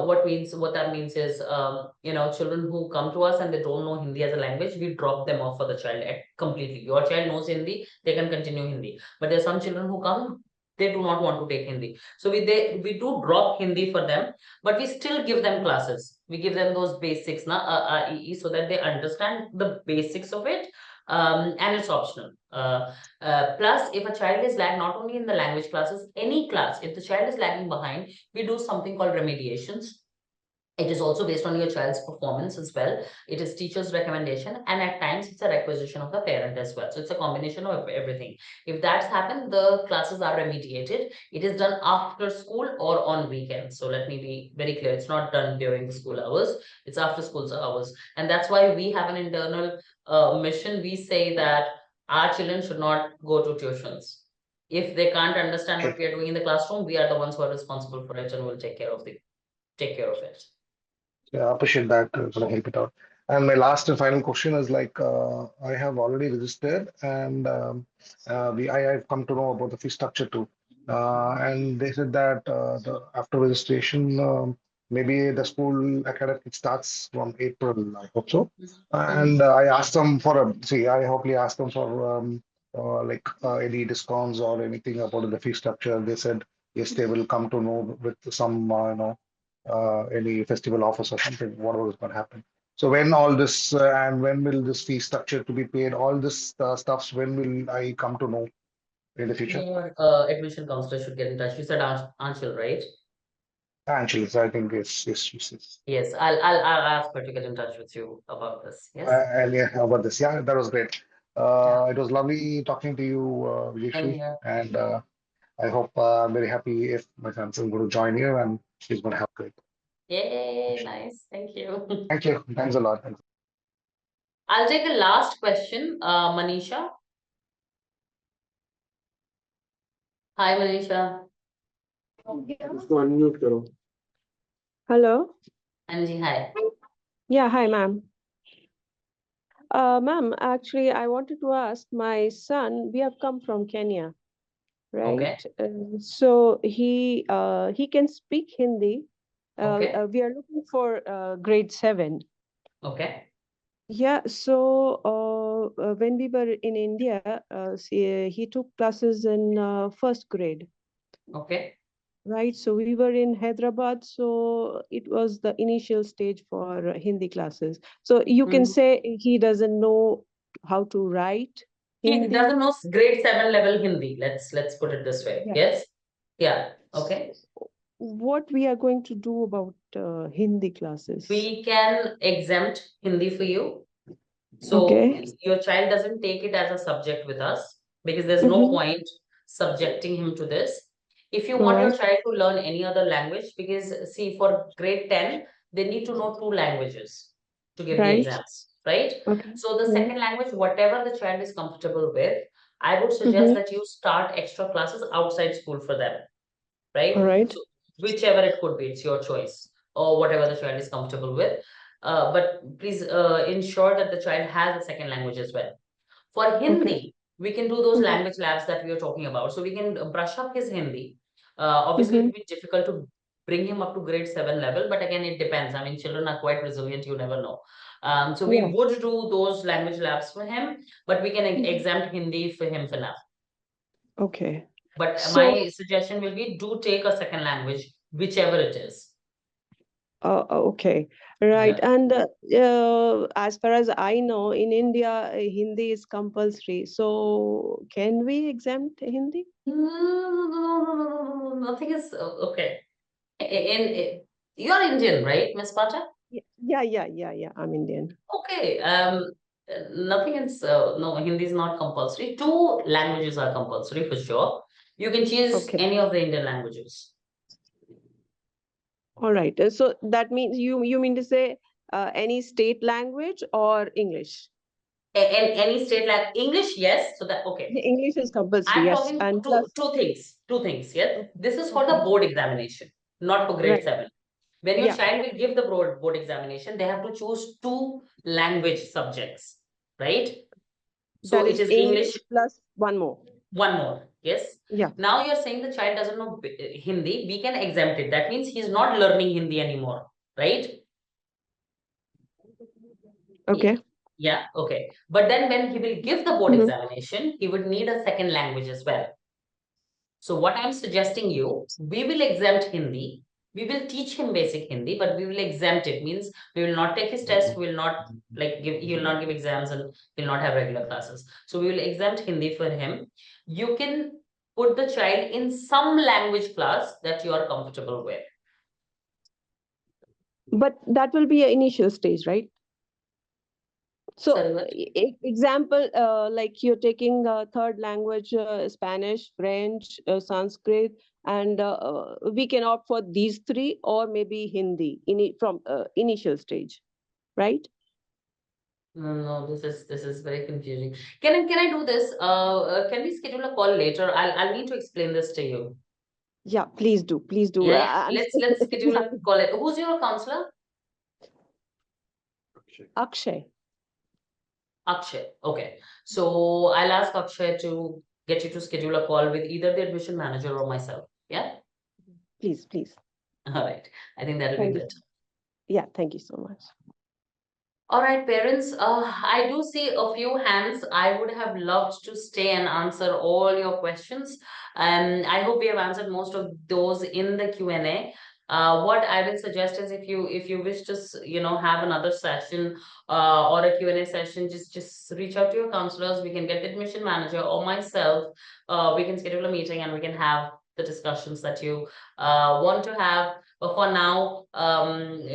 What that means is, children who come to us and they don't know Hindi as a language, we drop them off for the child completely. Your child knows Hindi, they can continue Hindi. But there are some children who come, they do not want to take Hindi. So we do drop Hindi for them, but we still give them classes. We give them those basics, so that they understand the basics of it. And it's optional. Plus, if a child is lagging not only in the language classes, any class, if the child is lagging behind, we do something called remediations. It is also based on your child's performance as well. It is teacher's recommendation, and at times it's a requisition of the parent as well. So it's a combination of everything. If that's happened, the classes are remediated. It is done after school or on weekends. So let me be very clear. It's not done during the school hours. It's after school hours. And that's why we have an internal mission. We say that our children should not go to tuitions. If they can't understand what we are doing in the classroom, we are the ones who are responsible for it and will take care of it. Yeah, I appreciate that. Gonna help it out. And my last and final question is like I have already registered and I've come to know about the fee structure too. And they said that after registration maybe the school academic starts from April, I hope so. Mhm. And I asked them for I hopefully asked them for any discounts or anything about the fee structure. They said yes, they will come to know with some any festival offers or something, whatever is going to happen. So when all this and when will this fee structure to be paid? All this stuffs. When will I come to know in the future? Your admission counselor should get in touch. You said Anshul, right? Actually, so I think yes. Yes, I'll ask her to get in touch with you about this. Yes. And yeah, how about this? Yeah, that was great. Yeah. It was lovely talking to you, Same Vijayashri, here. and I hope I'm very happy if my son's going to join you and he's going to help great. Yay, nice. Thank you. Thank you. Thanks a lot. I'll take a last question. Manisha. Hi, Manisha. Hello. Anji, hi. Yeah, hi, ma'am. Ma'am, actually, I wanted to ask my son, we have come from Kenya, Okay. right? So he can speak Hindi. Okay. We are looking for grade 7. Okay. Yeah, so when we were in India, he took classes in first grade. Okay. Right, so we were in Hyderabad, so it was the initial stage for Hindi classes. So you can say he doesn't know how to write He Hindi. doesn't know grade 7 level Hindi. Let's put it this way. Yeah. Yes. Yeah. Okay. What we are going to do about Hindi classes? We can exempt Hindi for you. So Okay. your child doesn't take it as a subject with us because there's no point subjecting him to this. If you want your Alright. child to learn any other language, because see, for grade 10, they need to know 2 languages to give the Right. exams, right? Okay. So the Yeah. second language, whatever the child is comfortable with, I would suggest that you start extra classes outside school for them, right? Alright. So whichever it could be, it's your choice, or whatever the child is comfortable with. But please ensure that the child has a second language as well. For Hindi, we can do those language labs that we are talking about. So we can brush up his Hindi. Obviously, it will be difficult to bring him up to grade 7 level, but again, it depends. I mean, children are quite resilient, you never know. So we would do those language labs for him, but we can exempt Hindi for him for now. Okay. But So- my suggestion will be do take a second language, whichever it is. Okay, right. And as far as I know, in India, Hindi is compulsory. So can we exempt Hindi? Nothing is okay. You're Indian, right, Miss Pata? Yeah. I'm Indian. Okay. Nothing is no, Hindi is not compulsory. 2 languages are compulsory for sure. You can choose Okay. any of the Indian languages. All right. So that means you mean to say any state language or English? Any state like English, yes. So that okay. The English is compulsory, I'm yes. talking And plus, two things. Two things, yes. Okay. This is for the board examination, not for grade Right. 7. When your Yeah. child will give the board examination, they have to choose 2 language subjects, right? So That it is is English English, plus one more. one more, yes. Yeah. Now you're saying the child doesn't know Hindi, we can exempt it. That means he's not learning Hindi anymore, right? Okay. Yeah, okay. But then when he will give the board examination, he would need a second language as well. So what I'm suggesting you, we will exempt Hindi. We will teach him basic Hindi, but we will exempt it. Means we will not take his test, we will not he will not give exams and he will not have regular classes. So we will exempt Hindi for him. You can put the child in some language class that you are comfortable with. But that will be an initial stage, right? So, Sorry, what? example, like you're taking third language, Spanish, French, Sanskrit, and we can opt for these 3 or maybe Hindi from initial stage, right? No, this is very confusing. Can I do this? Can we schedule a call later? I'll need to explain this to you. Yeah, please do. Please do. Yeah. Let's schedule a call. Who's your counselor? Akshay. Akshay. Okay. So I'll ask Akshay to get you to schedule a call with either the admission manager or myself. Yeah. Please. All right. I think that will be Thank you. better. Yeah, thank you so much. All right, parents, I do see a few hands. I would have loved to stay and answer all your questions. I hope we have answered most of those in the Q&A. What I will suggest is if you wish to have another session or a Q&A session, just reach out to your counselors. We can get the admission manager or myself. We can schedule a meeting and we can have the discussions that you want to have. But for now,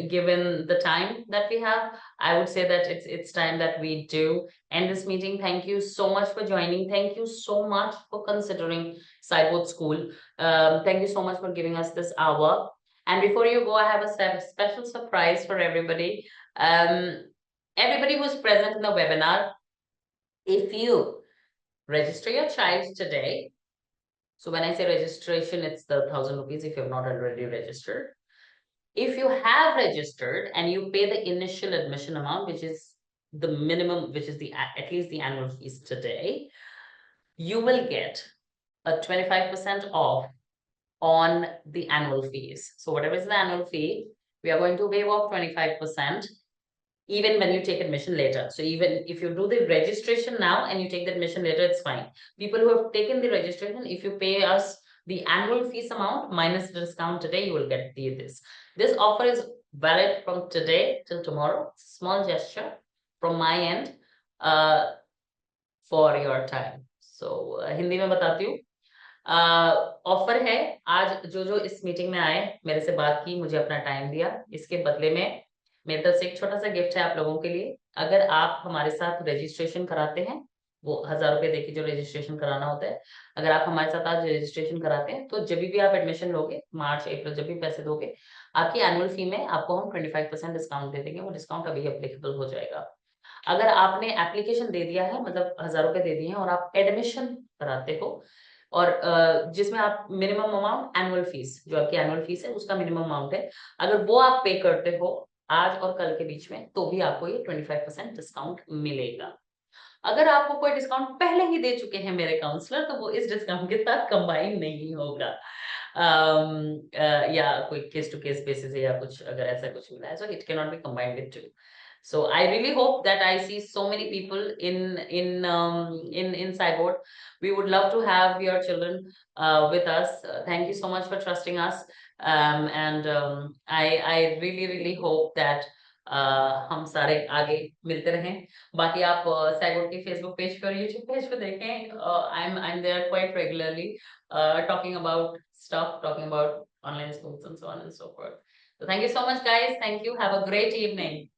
given the time that we have, I would say that it's time that we do end this meeting. Thank you so much for joining. Thank you so much for considering Cyboard School. Thank you so much for giving us this hour. And before you go, I have a special surprise for everybody. Everybody who's present in the webinar, if you register your child today, so when I say registration, it's the 1,000 rupees if you have not already registered. If you have registered and you pay the initial admission amount, which is the minimum, which is at least the annual fees today, you will get a 25% off on the annual fees. So whatever is the annual fee, we are going to waive off 25%. Even when you take admission later. So even if you do the registration now and you take the admission later, it's fine. People who have taken the registration, if you pay us the annual fees amount minus the discount today, you will get this. This offer is valid from today till tomorrow. Small gesture from my end for your time. So Hindi में बताती हूँ. Offer है, आज जो इस meeting में आए, मेरे से बात की, मुझे अपना टाइम दिया, इसके बदले में मेरे तरफ से एक छोटा सा गिफ्ट है आप लोगों के लिए. अगर आप हमारे साथ रजिस्ट्रेशन कराते हैं, वो 1,000 रुपए देके जो रजिस्ट्रेशन कराना होता है, अगर आप हमारे साथ आज रजिस्ट्रेशन कराते हैं, तो जब भी आप एडमिशन लोगे, मार्च अप्रैल जब भी पैसे दोगे, आपकी एनुअल फी में आपको हम 25% डिस्काउंट दे देंगे. वो डिस्काउंट अभी अप्लीकेबल हो जाएगा. अगर आपने एप्लीकेशन दे दिया है, मतलब 1,000 रुपए दे दिए हैं और आप एडमिशन कराते हो, और जिसमें आप मिनिमम अमाउंट एनुअल फीस, जो आपकी एनुअल फीस है उसका मिनिमम अमाउंट है, अगर वो आप पे करते हो आज और कल के बीच में, तो भी आपको ये 25% डिस्काउंट मिलेगा. अगर आपको कोई डिस्काउंट पहले ही दे चुके हैं मेरे काउंसलर, तो वो इस डिस्काउंट के साथ कंबाइन नहीं होगा. या कोई केस टू केस बेसिस है या कुछ अगर ऐसा कुछ मिला है, so it cannot be combined with two. So I really hope that I see so many people in Cyboard. We would love to have your children with us. Thank you so much for trusting us. And I really hope that हम सारे आगे मिलते रहें. बाकी आप Cyboard के Facebook page पर, YouTube page पर देखें. I'm there quite regularly, talking about stuff, talking about online schools and so on and so forth. So thank you so much, guys. Thank you. Have a great evening.